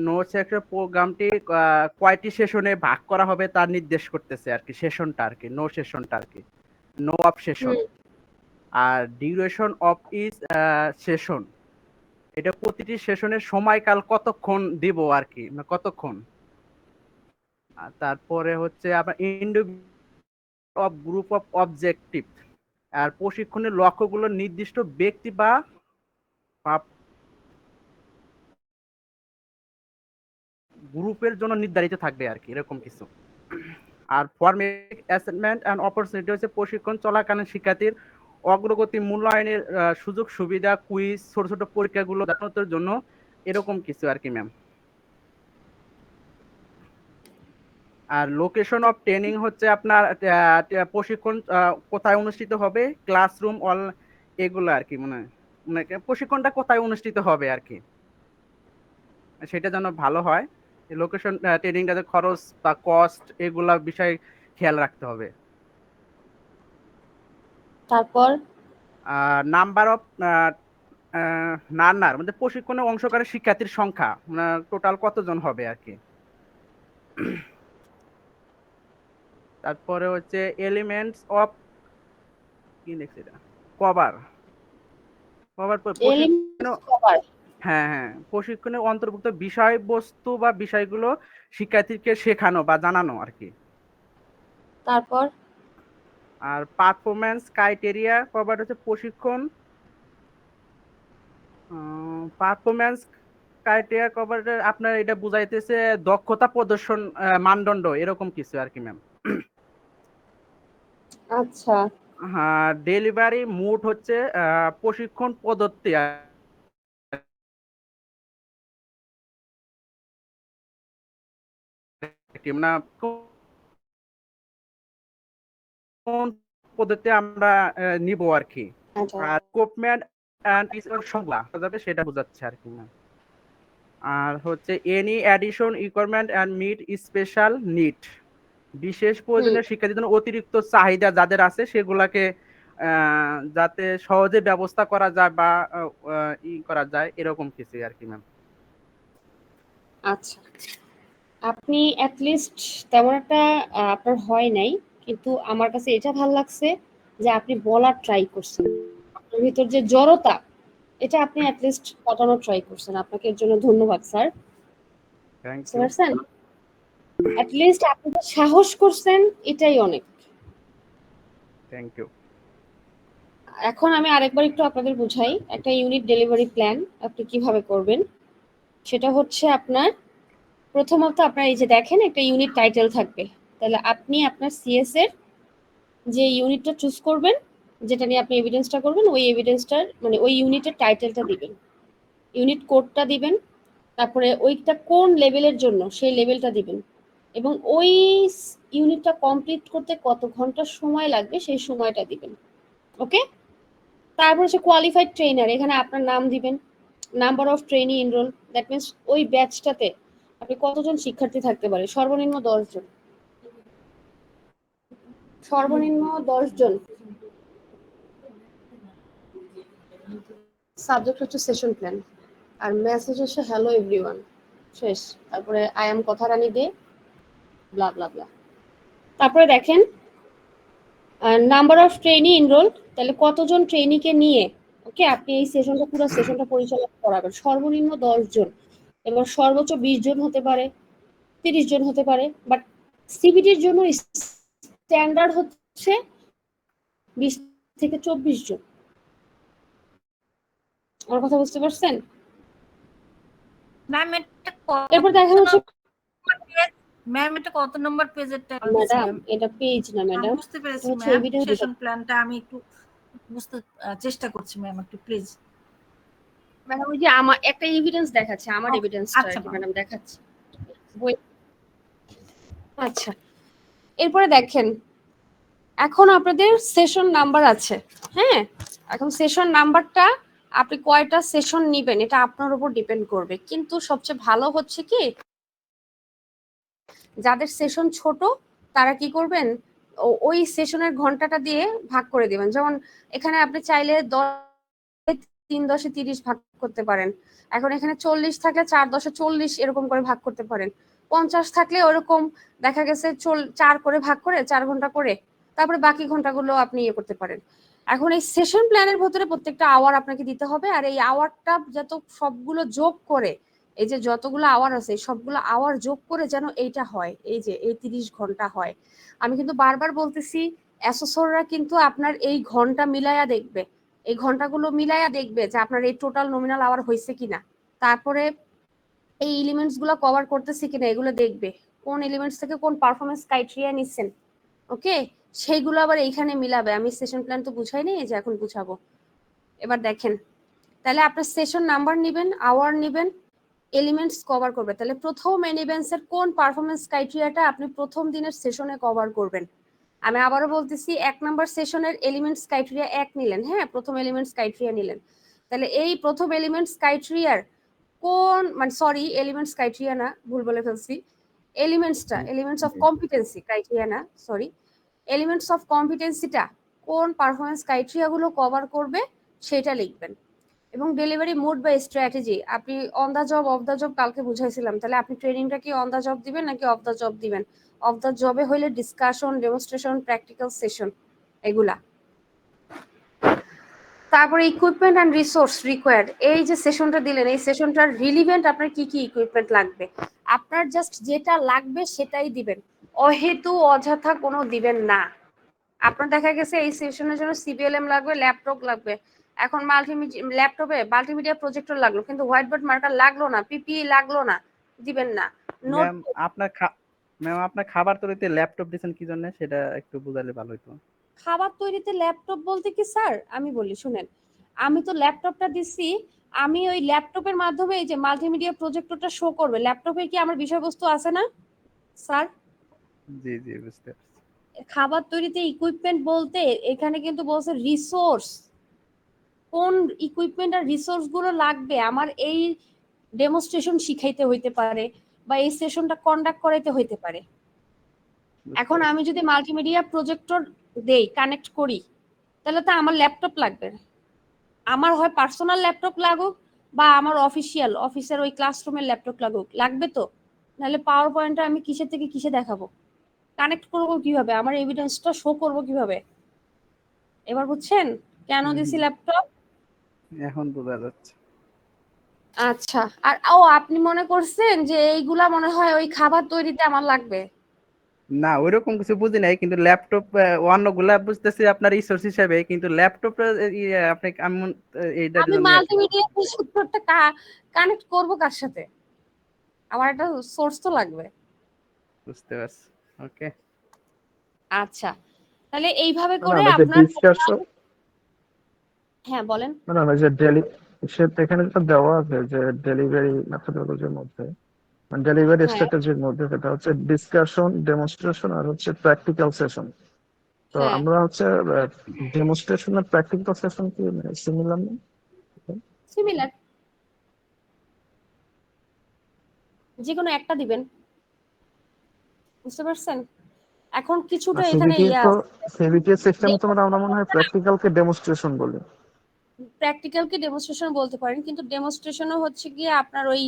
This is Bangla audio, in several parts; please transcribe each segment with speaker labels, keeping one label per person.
Speaker 1: নো সেকশন প্রোগ্রামটি কয়টি সেশনে ভাগ করা হবে তা নির্দেশ করতেছে আর কি, সেশনটা আর কি, নো সেশনটা আর কি, নো অফ সেশন। আর ডিউরেশন অফ ইজ সেশন, এটা প্রতিটি সেশনের সময়কাল কতক্ষণ দিব আর কি, কতক্ষণ। আর তারপরে হচ্ছে আপনার অফ গ্রুপ অফ অবজেক্টিভ, আর প্রশিক্ষণের লক্ষ্যগুলো নির্দিষ্ট ব্যক্তি বা গ্রুপের জন্য নির্ধারিত থাকবে আর কি, এরকম কিছু। আর ফরমেটিক অ্যাসেসমেন্ট অ্যান্ড অপরচুনিটি হচ্ছে প্রশিক্ষণ চলাকালীন শিক্ষার্থীর অগ্রগতি মূল্যায়নের সুযোগ সুবিধা, কুইজ, ছোট ছোট পরীক্ষাগুলো জানানোর জন্য, এরকম কিছু আর কি ম্যাম। আর লোকেশন অফ ট্রেনিং হচ্ছে আপনার প্রশিক্ষণ কোথায় অনুষ্ঠিত হবে, ক্লাসরুম অল, এগুলো আর কি, মানে প্রশিক্ষণটা কোথায় অনুষ্ঠিত হবে আর কি, সেটা যেন ভালো হয়। লোকেশন ট্রেনিংটাতে খরচ বা কস্ট এগুলা বিষয় খেয়াল রাখতে হবে।
Speaker 2: তারপর
Speaker 1: নাম্বার অফ নার্নার মানে প্রশিক্ষণে অংশগ্রহণকারী শিক্ষার্থীর সংখ্যা, টোটাল কতজন হবে আর কি। তারপরে হচ্ছে এলিমেন্টস অফ, কি লিখছে এটা, কভার প্রশিক্ষণ। হ্যাঁ হ্যাঁ, প্রশিক্ষণের অন্তর্ভুক্ত বিষয়বস্তু বা বিষয়গুলো শিক্ষার্থীকে শেখানো বা জানানো আর কি।
Speaker 2: তারপর
Speaker 1: আর পারফরম্যান্স ক্রাইটেরিয়া কভার হচ্ছে প্রশিক্ষণ পারফরম্যান্স ক্রাইটেরিয়া কভার, আপনার এটা বুঝাইতেছে দক্ষতা প্রদর্শন মানদণ্ড, এরকম কিছু আর কি ম্যাম।
Speaker 2: আচ্ছা,
Speaker 1: হ্যাঁ, ডেলিভারি মুড হচ্ছে প্রশিক্ষণ পদ্ধতি মানে কোন পদ্ধতি আমরা নিব আর কি। আর কোপম্যান এন্ড সংজ্ঞা যাবে সেটা বোঝাচ্ছে আর কি ম্যাম। আর হচ্ছে any addition requirement and meet special need, বিশেষ প্রয়োজনীয় শিক্ষার্থীর জন্য অতিরিক্ত চাহিদা যাদের আছে সেগুলাকে যাতে সহজে ব্যবস্থা করা যায় বা ই করা যায়, এরকম কিছু আর কি ম্যাম।
Speaker 2: আচ্ছা, আপনি অ্যাটলিস্ট তেমন একটা আপনার হয় নাই, কিন্তু আমার কাছে এটা ভালো লাগছে যে আপনি বলার ট্রাই করছেন, আপনার ভিতর যে জড়তা এটা আপনি অ্যাটলিস্ট কাটানোর ট্রাই করছেন। আপনাকে এর জন্য ধন্যবাদ স্যার।
Speaker 1: থ্যাংক
Speaker 2: বুঝতে
Speaker 1: ইউ।
Speaker 2: পারছেন, অ্যাটলিস্ট আপনি তো সাহস করছেন, এটাই অনেক।
Speaker 1: Thank you.
Speaker 2: এখন আমি আরেকবার একটু আপনাদের বুঝাই একটা ইউনিট ডেলিভারি প্ল্যান আপনি কিভাবে করবেন। সেটা হচ্ছে আপনার প্রথমত আপনার এই যে দেখেন একটা ইউনিট টাইটেল থাকবে, তাহলে আপনি আপনার সিএস এর যে ইউনিটটা চুজ করবেন, যেটা নিয়ে আপনি এভিডেন্সটা করবেন, ওই এভিডেন্সটার মানে ওই ইউনিটের টাইটেলটা দিবেন, ইউনিট কোডটা দিবেন, তারপরে ওইটা কোন লেভেলের জন্য সেই লেভেলটা দিবেন, এবং ওই ইউনিটটা কমপ্লিট করতে কত ঘন্টা সময় লাগবে সেই সময়টা দিবেন। ওকে, তারপর হচ্ছে কোয়ালিফাইড ট্রেনার, এখানে আপনার নাম দিবেন, number of trainee enrol, that means ওই ব্যাচটাতে আপনি কতজন শিক্ষার্থী থাকতে পারে, সর্বনিম্ন 10 জন, সর্বনিম্ন 10 জন। সাবজেক্ট হচ্ছে সেশন প্ল্যান, আর মেসেজ হচ্ছে হ্যালো এভরিওয়ান, শেষ। তারপরে আই এম কথা রানী দে, ব্লা ব্লা ব্লা। তারপরে দেখেন নাম্বার অফ ট্রেনি এনরোল, তাহলে কতজন ট্রেনিকে নিয়ে ওকে আপনি এই সেশনটা পুরো সেশনটা পরিচালনা করাবেন, সর্বনিম্ন 10 জন, এবং সর্বোচ্চ 20 জন হতে পারে, 30 জন হতে পারে, বাট সিবিটির জন্য স্ট্যান্ডার্ড হচ্ছে 20 থেকে 24 জন। আমার কথা বুঝতে পারছেন?
Speaker 3: ম্যাম এটা
Speaker 2: এরপর দেখা হচ্ছে
Speaker 3: ম্যাম এটা কত নম্বর পেজেরটা?
Speaker 2: ম্যাডাম এটা পেজ না ম্যাডাম,
Speaker 3: বুঝতে পেরেছি
Speaker 2: হচ্ছে
Speaker 3: ম্যাম,
Speaker 2: এভিডেন্স
Speaker 3: সেশন প্ল্যানটা আমি একটু বুঝতে চেষ্টা করছি ম্যাম, একটু প্লিজ।
Speaker 2: ম্যাডাম ওই যে আমার একটা এভিডেন্স দেখাচ্ছে, আমার এভিডেন্সটা আর কি ম্যাডাম দেখাচ্ছে বই। আচ্ছা, এরপরে দেখেন এখন আপনাদের সেশন নাম্বার আছে, হ্যাঁ, এখন সেশন নাম্বারটা আপনি কয়টা সেশন নিবেন এটা আপনার উপর ডিপেন্ড করবে, কিন্তু সবচেয়ে ভালো হচ্ছে কি যাদের সেশন ছোট তারা কি করবেন ওই সেশনের ঘন্টাটা দিয়ে ভাগ করে দিবেন। যেমন এখানে আপনি চাইলে 10 3×10 ভাগ করতে পারেন। এখন এখানে 40 থাকলে 4×10 এরকম করে ভাগ করতে পারেন। 50 থাকলে ওরকম দেখা গেছে 4 করে ভাগ করে 4 ঘন্টা করে, তারপরে বাকি ঘন্টাগুলো আপনি ইয়ে করতে পারেন। এখন এই সেশন প্ল্যানের ভিতরে প্রত্যেকটা আওয়ার আপনাকে দিতে হবে, আর এই আওয়ারটা যত সবগুলো যোগ করে, এই যে যতগুলো আওয়ার আছে সবগুলো আওয়ার যোগ করে যেন এইটা হয়, এই যে এই 30 ঘন্টা হয়। আমি কিন্তু বারবার বলতেছি, অ্যাসেসররা কিন্তু আপনার এই ঘন্টা মিলাইয়া দেখবে, এই ঘন্টাগুলো মিলাইয়া দেখবে যে আপনার এই টোটাল নমিনাল আওয়ার হয়েছে কিনা, তারপরে এই এলিমেন্টস গুলো কভার করতেছে কিনা এগুলো দেখবে, কোন এলিমেন্টস থেকে কোন পারফরমেন্স ক্রাইটেরিয়া নিচ্ছেন, ওকে, সেইগুলো আবার এইখানে মিলাবে। আমি সেশন প্ল্যান তো বুঝাই নি, এই যে এখন বুঝাবো। এবার দেখেন, তাহলে আপনার সেশন নাম্বার নেবেন, আওয়ার নেবেন, এলিমেন্টস কভার করবে। তাহলে প্রথম এলিমেন্টস এর কোন পারফরমেন্স ক্রাইটেরিয়াটা আপনি প্রথম দিনের সেশনে কভার করবেন। আমি আবারও বলতেছি, 1 নাম্বার সেশনের এলিমেন্টস ক্রাইটেরিয়া 1 নিলেন, হ্যাঁ, প্রথম এলিমেন্টস ক্রাইটেরিয়া নিলেন। তাহলে এই প্রথম এলিমেন্টস ক্রাইটেরিয়ার কোন, মানে সরি এলিমেন্টস ক্রাইটেরিয়া না, ভুল বলে ফেলছি, এলিমেন্টস অফ কম্পিটেন্সি ক্রাইটেরিয়া না, সরি, এলিমেন্টস অফ কম্পিটেন্সিটা কোন পারফরমেন্স ক্রাইটেরিয়া গুলো কভার করবে সেটা লিখবেন। এবং ডেলিভারি মোড বা স্ট্র্যাটেজি আপনি on the job off the job কালকে বুঝাইছিলাম, তাহলে আপনি ট্রেনিংটা কি অন দা জব দিবেন নাকি অফ দা জব দিবেন। অফ দা জবে হইলে ডিসকাশন, ডেমনস্ট্রেশন, প্র্যাকটিক্যাল সেশন এগুলা। তারপরে ইকুইপমেন্ট অ্যান্ড রিসোর্স রিকোয়ার্ড, এই যে সেশনটা দিলেন এই সেশনটার রিলিভেন্ট আপনার কি কি ইকুইপমেন্ট লাগবে, আপনার জাস্ট যেটা লাগবে সেটাই দিবেন, অহেতু অযথা কোনো দিবেন না। আপনার দেখা গেছে এই সেশনের জন্য সিবিএলএম লাগবে, ল্যাপটপ লাগবে, এখন ল্যাপটপে মাল্টিমিডিয়া প্রজেক্টর লাগলো কিন্তু হোয়াইট বোর্ড মার্কার লাগলো না, পিপিই লাগলো না, দিবেন না। নোট
Speaker 1: ম্যাম আপনার খাবার তৈরিতে ল্যাপটপ দিয়েছেন কি জন্য, সেটা একটু বুঝালে ভালো হতো।
Speaker 2: খাবার তৈরিতে ল্যাপটপ বলতে কি স্যার, আমি বলি শুনেন, আমি তো ল্যাপটপটা দিচ্ছি, আমি ওই ল্যাপটপের মাধ্যমে এই যে মাল্টিমিডিয়া প্রজেক্টরটা শো করবে, ল্যাপটপে কি আমার বিষয়বস্তু আছে না স্যার।
Speaker 1: জি জি বুঝতে পারছি।
Speaker 2: খাবার তৈরিতে ইকুইপমেন্ট বলতে এখানে কিন্তু বলছে রিসোর্স, কোন ইকুইপমেন্ট আর রিসোর্স গুলো লাগবে আমার এই ডেমনস্ট্রেশন শিখাইতে হইতে পারে বা এই সেশনটা কন্ডাক্ট করাইতে হইতে পারে। এখন আমি যদি মাল্টিমিডিয়া প্রজেক্টর দেই, কানেক্ট করি, তাহলে তো আমার ল্যাপটপ লাগবে, আমার হয় পার্সোনাল ল্যাপটপ লাগুক বা আমার অফিসের ওই ক্লাসরুমের ল্যাপটপ লাগুক, লাগবে তো, নাহলে পাওয়ার পয়েন্টটা আমি কিসের থেকে কিসে দেখাবো, কানেক্ট করবো কিভাবে, আমার এভিডেন্সটা শো করবো কিভাবে। এবার বুঝছেন কেন দিছি ল্যাপটপ।
Speaker 1: এখন বোঝা যাচ্ছে।
Speaker 2: আচ্ছা, আর আপনি মনে করছেন যে এইগুলা মনে হয় ওই খাবার তৈরিতে আমার লাগবে।
Speaker 1: না ওইরকম কিছু বুঝি নাই, কিন্তু ল্যাপটপ অন্যগুলা বুঝতেছি আপনার রিসোর্স হিসেবে, কিন্তু ল্যাপটপ আপনি এইটার
Speaker 2: আমি
Speaker 1: জন্য
Speaker 2: মাল্টিমিডিয়া সূত্রটা কানেক্ট করব কার সাথে, আমার একটা সোর্স তো লাগবে।
Speaker 1: বুঝতে পারছি। ওকে
Speaker 2: আচ্ছা, তাহলে এইভাবে
Speaker 4: না
Speaker 2: করে
Speaker 4: না যে
Speaker 2: আপনার
Speaker 4: ডিসকাশন,
Speaker 2: হ্যাঁ বলেন।
Speaker 4: না না যে এখানে যেটা দেওয়া আছে যে ডেলিভারি মেথোডোলজির মধ্যে, মানে ডেলিভারি
Speaker 2: হ্যাঁ
Speaker 4: স্ট্র্যাটেজির মধ্যে, সেটা হচ্ছে ডিসকাশন, ডেমনস্ট্রেশন আর হচ্ছে প্র্যাকটিক্যাল সেশন। তো
Speaker 2: হ্যাঁ
Speaker 4: আমরা হচ্ছে ডেমনস্ট্রেশন আর প্র্যাকটিক্যাল সেশন কি সিমিলার না?
Speaker 2: সিমিলার, যে কোনো একটা দিবেন, বুঝতে পারছেন। এখন কিছুটা এখানে
Speaker 4: সিভিটি
Speaker 2: ইয়ে
Speaker 4: তো,
Speaker 2: আছে,
Speaker 4: সিভিটি সিস্টেম তো আমরা মনে হয় প্র্যাকটিক্যালকে ডেমনস্ট্রেশন বলি।
Speaker 2: প্র্যাকটিক্যালকে ডেমনস্ট্রেশন বলতে পারেন, কিন্তু ডেমনস্ট্রেশনও হচ্ছে গিয়ে আপনার ওই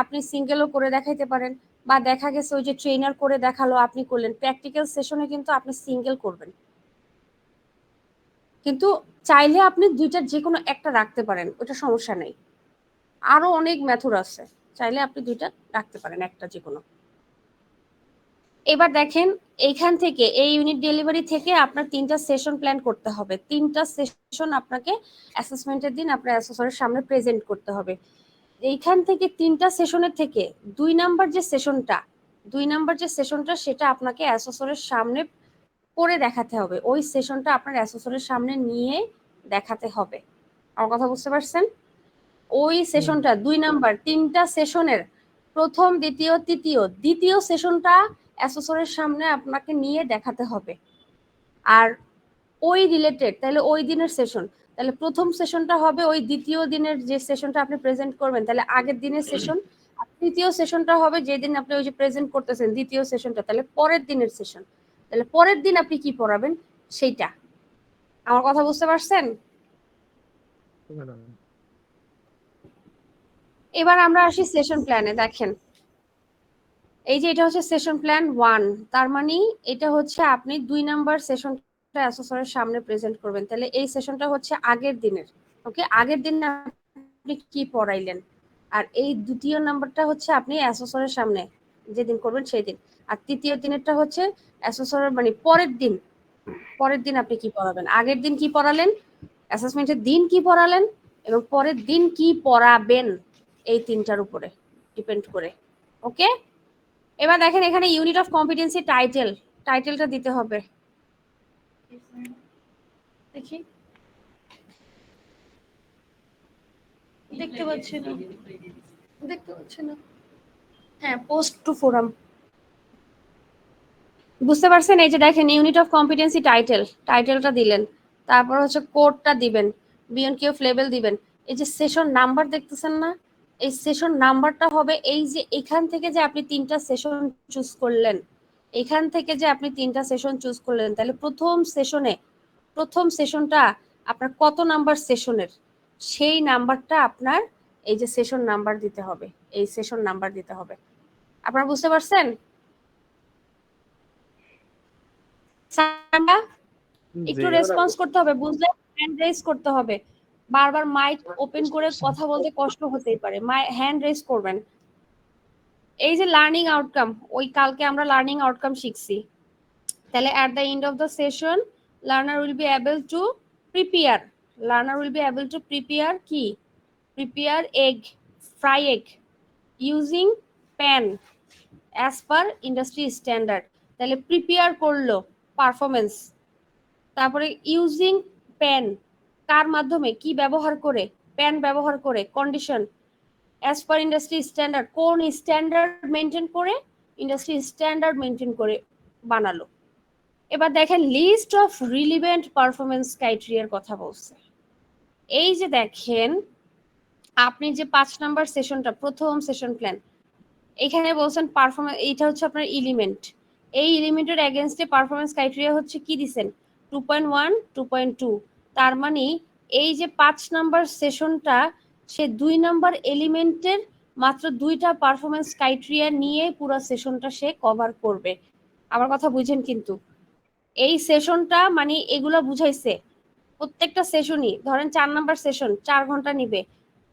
Speaker 2: আপনি সিঙ্গেলও করে দেখাইতে পারেন, বা দেখা গেছে ওই যে ট্রেনার করে দেখালো আপনি করলেন। প্র্যাকটিক্যাল সেশনে কিন্তু আপনি সিঙ্গেল করবেন, কিন্তু চাইলে আপনি দুইটার যে কোনো একটা রাখতে পারেন, ওটা সমস্যা নেই। আরো অনেক মেথড আছে, চাইলে আপনি দুইটা রাখতে পারেন, একটা যে কোনো। এবার দেখেন, এইখান থেকে এই ইউনিট ডেলিভারি থেকে আপনার 3টা সেশন প্ল্যান করতে হবে। 3টা সেশন আপনাকে অ্যাসেসমেন্টের দিন আপনার অ্যাসেসরের সামনে প্রেজেন্ট করতে হবে। এইখান থেকে 3টা সেশনের থেকে 2 নাম্বার যে সেশনটা সেটা আপনাকে অ্যাসেসরের সামনে করে দেখাতে হবে, ওই সেশনটা আপনার অ্যাসেসরের সামনে নিয়ে দেখাতে হবে। আমার কথা বুঝতে পারছেন। ওই সেশনটা 2 নাম্বার, 3টা সেশনের প্রথম, দ্বিতীয় সেশনটা অ্যাসেসরের সামনে আপনাকে নিয়ে দেখাতে হবে। আর ওই রিলেটেড, তাহলে ওই দিনের সেশন, তাহলে প্রথম সেশনটা হবে ওই দ্বিতীয় দিনের যে সেশনটা আপনি প্রেজেন্ট করবেন, তাহলে আগের দিনের সেশন। আর তৃতীয় সেশনটা হবে যেদিন আপনি ওই যে প্রেজেন্ট করতেছেন দ্বিতীয় সেশনটা, তাহলে পরের দিনের সেশন। তাহলে পরের দিন আপনি কি পড়াবেন সেইটা। আমার কথা বুঝতে পারছেন। এবার আমরা আসি সেশন প্ল্যানে। দেখেন এই যে এটা হচ্ছে সেশন প্ল্যান 1, তার মানে এটা হচ্ছে আপনি 2 নাম্বার সেশনটা অ্যাসেসরের সামনে প্রেজেন্ট করবেন। তাহলে এই সেশনটা হচ্ছে আগের দিনের, ওকে, আগের দিন আপনি কি পড়াইলেন, আর এই দ্বিতীয় নাম্বারটা হচ্ছে আপনি অ্যাসেসরের সামনে যেদিন করবেন সেই দিন, আর তৃতীয় দিনেরটা হচ্ছে অ্যাসেসরের মানে পরের দিন আপনি কি পড়াবেন। আগের দিন কি পড়ালেন, অ্যাসেসমেন্টের দিন কি পড়ালেন, এবং পরের দিন কি পড়াবেন, এই তিনটার উপরে ডিপেন্ড করে। ওকে, এবার দেখেন এখানে ইউনিট অফ কম্পিটেন্সি টাইটেলটা দিতে হবে। দেখি, দেখতে পাচ্ছি না। হ্যাঁ, পোস্ট টু ফোরাম, বুঝতে পারছেন? এই যে দেখেন ইউনিট অফ কম্পিটেন্সি টাইটেলটা দিলেন, তারপর হচ্ছে কোডটা দিবেন, বিয়ন্ড কিউএফ লেভেল দিবেন। এই যে সেশন নাম্বার দেখতেছেন না, এই সেশন নাম্বারটা হবে এই যে এখান থেকে যে আপনি 3টা সেশন চুজ করলেন, এখান থেকে যে আপনি 3টা সেশন চুজ করলেন, তাহলে প্রথম সেশনটা আপনার কত নাম্বার সেশনের, সেই নাম্বারটা আপনার এই যে সেশন নাম্বার দিতে হবে, এই সেশন নাম্বার দিতে হবে। আপনারা বুঝতে পারছেন? সারা একটু রেসপন্স করতে হবে, বুঝলে? হ্যান্ড রেজ করতে হবে, বারবার মাইক ওপেন করে কথা বলতে কষ্ট হতেই পারে, হ্যান্ড রেজ করবেন। এই যে লার্নিং আউটকাম, ওই কালকে আমরা লার্নিং আউটকাম শিখছি, তাহলে at the end of the session learner will be able to prepare কি, prepare egg, fry egg using pan as per industry standard. তাহলে প্রিপেয়ার করলো পারফরমেন্স, তারপরে ইউজিং প্যান কার মাধ্যমে, কি ব্যবহার করে, প্যান ব্যবহার করে, condition as per industry standard, কোন স্ট্যান্ডার্ড মেনটেন করে, ইন্ডাস্ট্রি স্ট্যান্ডার্ড মেনটেন করে বানালো। এবার দেখেন লিস্ট অফ রিলিভেন্ট পারফরমেন্স ক্রাইটেরিয়ার কথা বলছে। এই যে দেখেন আপনি যে 5 নাম্বার সেশনটা, প্রথম সেশন প্ল্যান, এখানে বলছেন পারফরমেন্স, এইটা হচ্ছে আপনার এলিমেন্ট, এই এলিমেন্টের এগেইনস্টে পারফরমেন্স ক্রাইটেরিয়া হচ্ছে কি দিবেন, 2.1 2.2। তার মানে এই যে 5 নাম্বার সেশনটা সে 2 নাম্বার এলিমেন্টের মাত্র 2টা পারফরমেন্স ক্রাইটেরিয়া নিয়ে পুরো সেশনটা সে কভার করবে। আমার কথা বুঝেন কিন্তু, এই সেশনটা মানে এগুলো বুঝাইছে প্রত্যেকটা সেশনই, ধরেন 4 নাম্বার সেশন 4 ঘন্টা নিবে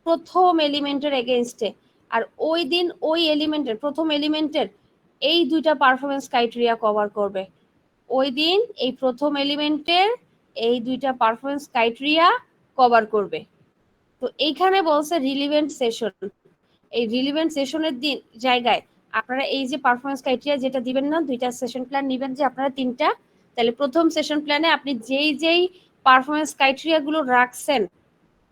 Speaker 2: প্রথম এলিমেন্টের এগেইনস্টে, আর ওই দিন ওই এলিমেন্টের প্রথম এলিমেন্টের এই 2টা পারফরমেন্স ক্রাইটেরিয়া কভার করবে। ওই দিন এই প্রথম এলিমেন্টের এই 2টা পারফরমেন্স ক্রাইটেরিয়া কভার করবে। তো এইখানে বলছে রিলিভেন্ট সেশন, এই রিলিভেন্ট সেশনের দিন জায়গায় আপনারা এই যে পারফরমেন্স ক্রাইটেরিয়া যেটা দিবেন না, 2টা সেশন প্ল্যান নেবেন যে আপনারা 3টা, তাহলে প্রথম সেশন প্ল্যানে আপনি যেই পারফরমেন্স ক্রাইটেরিয়া গুলো রাখছেন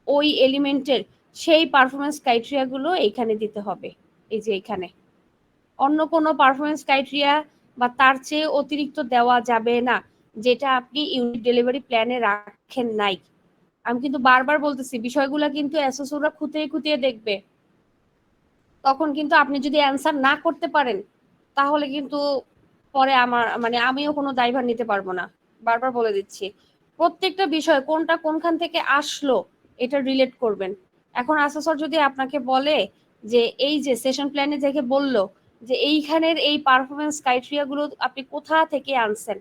Speaker 2: ওই এলিমেন্টের, সেই পারফরমেন্স ক্রাইটেরিয়া গুলো এইখানে দিতে হবে। এই যে এখানে অন্য কোনো পারফরমেন্স ক্রাইটেরিয়া বা তার চেয়ে অতিরিক্ত দেওয়া যাবে না, যেটা আপনি ইউনিট ডেলিভারি প্ল্যানে রাখেন নাই। আমি কিন্তু বারবার বলতেছি বিষয়গুলো কিন্তু অ্যাসেসররা খুঁটিয়ে দেখবে, তখন কিন্তু আপনি যদি অ্যান্সার না করতে পারেন তাহলে কিন্তু পরে আমার মানে আমিও কোনো দায়ভার নিতে পারবো না। বারবার বলে দিচ্ছি, প্রত্যেকটা বিষয় কোনটা কোনখান থেকে আসলো এটা রিলেট করবেন। এখন অ্যাসেসর যদি আপনাকে বলে যে এই যে সেশন প্ল্যানে দেখে বললো যে এইখানের এই পারফরমেন্স ক্রাইটেরিয়া গুলো আপনি কোথা থেকে আনছেন,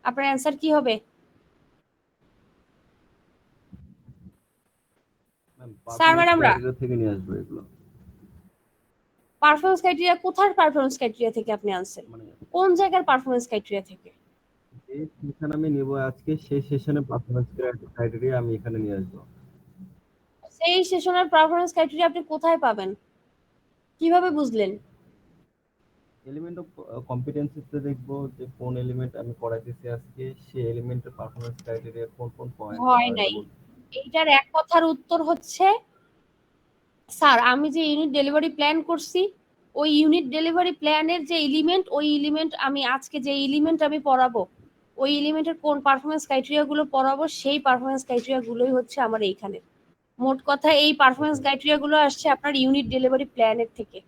Speaker 2: আপনার অ্যান্সার কি হবে? স্যার ম্যাডামরা
Speaker 5: থেকে নিয়ে আসবো এগুলো,
Speaker 2: পারফরমেন্স ক্রাইটেরিয়া কোথার পারফরমেন্স ক্রাইটেরিয়া থেকে আপনি আনছেন,
Speaker 5: মানে
Speaker 2: কোন জায়গার পারফরমেন্স ক্রাইটেরিয়া থেকে?
Speaker 5: যে সেশন আমি নিব আজকে সেই সেশনে পারফরম্যান্স ক্রাইটেরিয়া আমি এখানে নিয়ে আসবো।
Speaker 2: সেই সেশনের পারফরমেন্স ক্রাইটেরিয়া আপনি কোথায় পাবেন, কিভাবে বুঝলেন?
Speaker 5: এলিমেন্ট অফ কম্পিটেন্সিতে দেখবো যে কোন এলিমেন্ট আমি পড়াইতেছি আজকে, সেই এলিমেন্টের পারফরম্যান্স ক্রাইটেরিয়া কোন পয়েন্ট
Speaker 2: হয় নাই। এইটার এক কথার উত্তর হচ্ছে স্যার আমি যে ইউনিট ডেলিভারি প্ল্যান করছি ওই ইউনিট ডেলিভারি প্ল্যানের যে এলিমেন্ট, ওই এলিমেন্ট আমি আজকে যে এলিমেন্ট আমি পড়াবো ওই এলিমেন্টের কোন পারফরমেন্স ক্রাইটেরিয়া গুলো পড়াবো সেই পারফরমেন্স ক্রাইটেরিয়া গুলোই হচ্ছে আমার এইখানে। মোট কথা এই পারফরমেন্স ক্রাইটেরিয়া গুলো আসছে আপনার ইউনিট ডেলিভারি প্ল্যানের থেকে।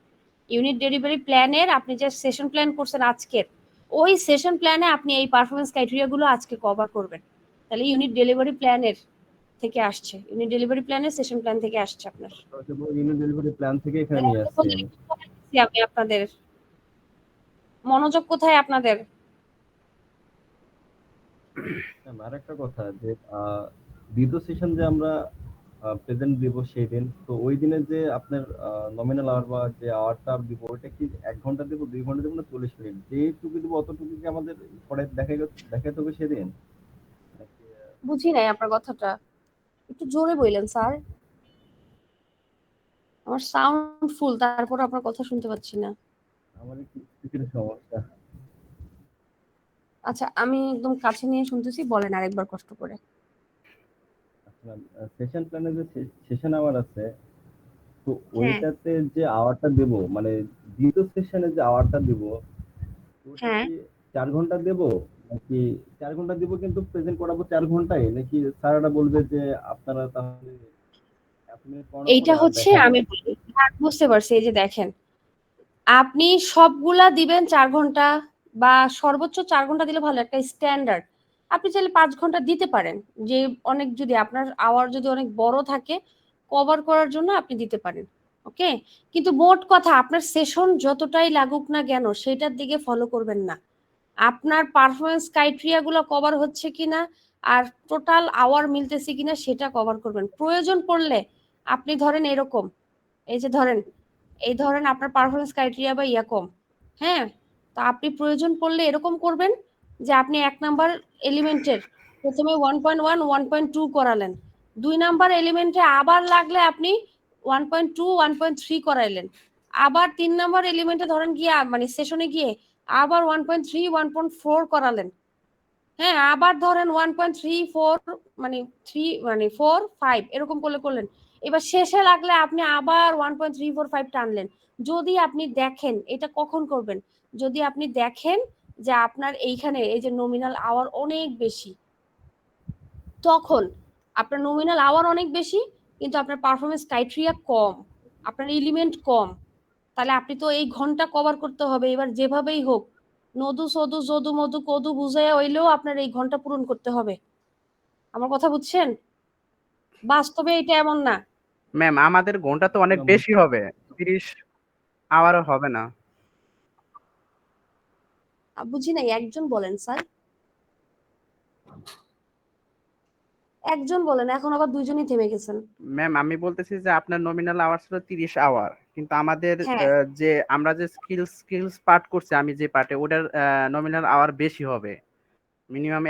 Speaker 2: ইউনিট ডেলিভারি প্ল্যানের আপনি যে সেশন প্ল্যান করছেন আজকের, ওই সেশন প্ল্যানে আপনি এই পারফরমেন্স ক্রাইটেরিয়া গুলো আজকে কভার করবেন। তাহলে ইউনিট ডেলিভারি প্ল্যানের থেকে আসছে, ইউনিট ডেলিভারি প্ল্যানের সেশন প্ল্যান থেকে আসছে আপনার।
Speaker 5: ইউনিট ডেলিভারি প্ল্যান থেকে এখানে নিয়ে আসছি আমি।
Speaker 2: আমি আপনাদের মনোযোগ কোথায় আপনাদের?
Speaker 5: আর একটা কথা যে দ্বিতীয় সেশন যে আমরা প্রেজেন্ট দিব সেই দিন, তো ওই দিনে যে আপনার নমিনাল আওয়ার বা যে আওয়ারটা দিব ওইটা কি 1 ঘন্টা দেবো, 2 ঘন্টা দেবো না 40 মিনিট, যেটুকু দেবো অতটুকু কি আমাদের পরে দেখাতে হবে সেদিন?
Speaker 2: বুঝি নাই আপনার কথাটা, একটু জোরে বললেন স্যার। আমার সাউন্ড ফুল, তারপর আপনার কথা শুনতে পাচ্ছি না।
Speaker 5: আমার একটু স্পিকারের সমস্যা।
Speaker 2: আচ্ছা, আমি একদম কাছে নিয়ে শুনতেছি, বলেন আরেকবার কষ্ট করে।
Speaker 5: সেশন প্ল্যানে যে সেশন আওয়ার আছে, তো
Speaker 2: হ্যাঁ
Speaker 5: ওইটাতে যে আওয়ারটা দেব, মানে দ্বিতীয় সেশনে যে আওয়ারটা দিব ওটা
Speaker 2: হ্যাঁ,
Speaker 5: কি 4 ঘন্টা দেব, নাকি 4 ঘন্টা দিব কিন্তু প্রেজেন্ট করাবো 4 ঘন্টায়, নাকি স্যাররা বলবে যে আপনারা তাহলে আপনি পড়ানোর
Speaker 2: এইটা
Speaker 5: পরে আর
Speaker 2: হচ্ছে
Speaker 5: দেখান
Speaker 2: আমি
Speaker 5: না?
Speaker 2: বলি, বুঝতে পারছি। এই যে দেখেন, আপনি সবগুলা দিবেন 4 ঘন্টা বা সর্বোচ্চ 4 ঘন্টা দিলে ভালো, একটা স্ট্যান্ডার্ড। আপনি চাইলে 5 ঘন্টা দিতে পারেন, যে অনেক যদি আপনার আওয়ার যদি অনেক বড় থাকে কভার করার জন্য আপনি দিতে পারেন। ওকে, কিন্তু মোট কথা আপনার সেশন যতটাই লাগুক না কেন সেটার দিকে ফলো করবেন না, আপনার পারফরমেন্স ক্রাইটেরিয়া গুলো কভার হচ্ছে কিনা আর টোটাল আওয়ার মিলতেছে কিনা সেটা কভার করবেন। প্রয়োজন পড়লে আপনি ধরেন এরকম, এই যে ধরেন এই ধরেন আপনার পারফরমেন্স ক্রাইটেরিয়া বা ইয়া কম, হ্যাঁ, তো আপনি প্রয়োজন পড়লে এরকম করবেন যে আপনি 1 নাম্বার এলিমেন্টের প্রথমে 1.1 1.2 করালেন, 2 নাম্বার এলিমেন্টে আবার লাগলে আপনি 1.2 1.3 করাইলেন, আবার 3 নাম্বার এলিমেন্টে ধরেন গিয়ে মানে সেশনে গিয়ে আবার 1.3 1.4 করালেন, হ্যাঁ, আবার ধরেন 1.34 মানে 4 5 এরকম করলে করলেন, এবার শেষে লাগলে আপনি আবার 1.345 টানলেন। যদি আপনি দেখেন এটা কখন করবেন, যদি আপনি দেখেন যে আপনার এইখানে এই যে নমিনাল আওয়ার অনেক বেশি, তখন আপনার নমিনাল আওয়ার অনেক বেশি কিন্তু আপনার পারফরমেন্স ক্রাইটেরিয়া কম, আপনার এলিমেন্ট কম, তাহলে আপনি তো এই ঘন্টা কভার করতে হবে, এবার যেভাবেই হোক নদু সদু যদু মধু কদু বুঝাইয়া হইলেও আপনার এই ঘন্টা পূরণ করতে হবে। আমার কথা বুঝছেন? বাস্তবে এটা এমন না।
Speaker 1: ম্যাম আমাদের ঘন্টা তো অনেক বেশি হবে, 30 আওয়ারও হবে না।
Speaker 2: বুঝি নাই, একজন বলেন স্যার, একজন বলেন, এখন আবার দুইজনই থেমে গেছেন।
Speaker 1: ম্যাম আমি বলতেছি যে আপনার নমিনাল আওয়ার ছিল 30 আওয়ার, কিন্তু আমাদের
Speaker 2: হ্যাঁ,
Speaker 1: যে আমরা যে স্কিলস পার্ট করছি, আমি যে পার্টে ওটার নমিনাল আওয়ার বেশি হবে, মিনিমাম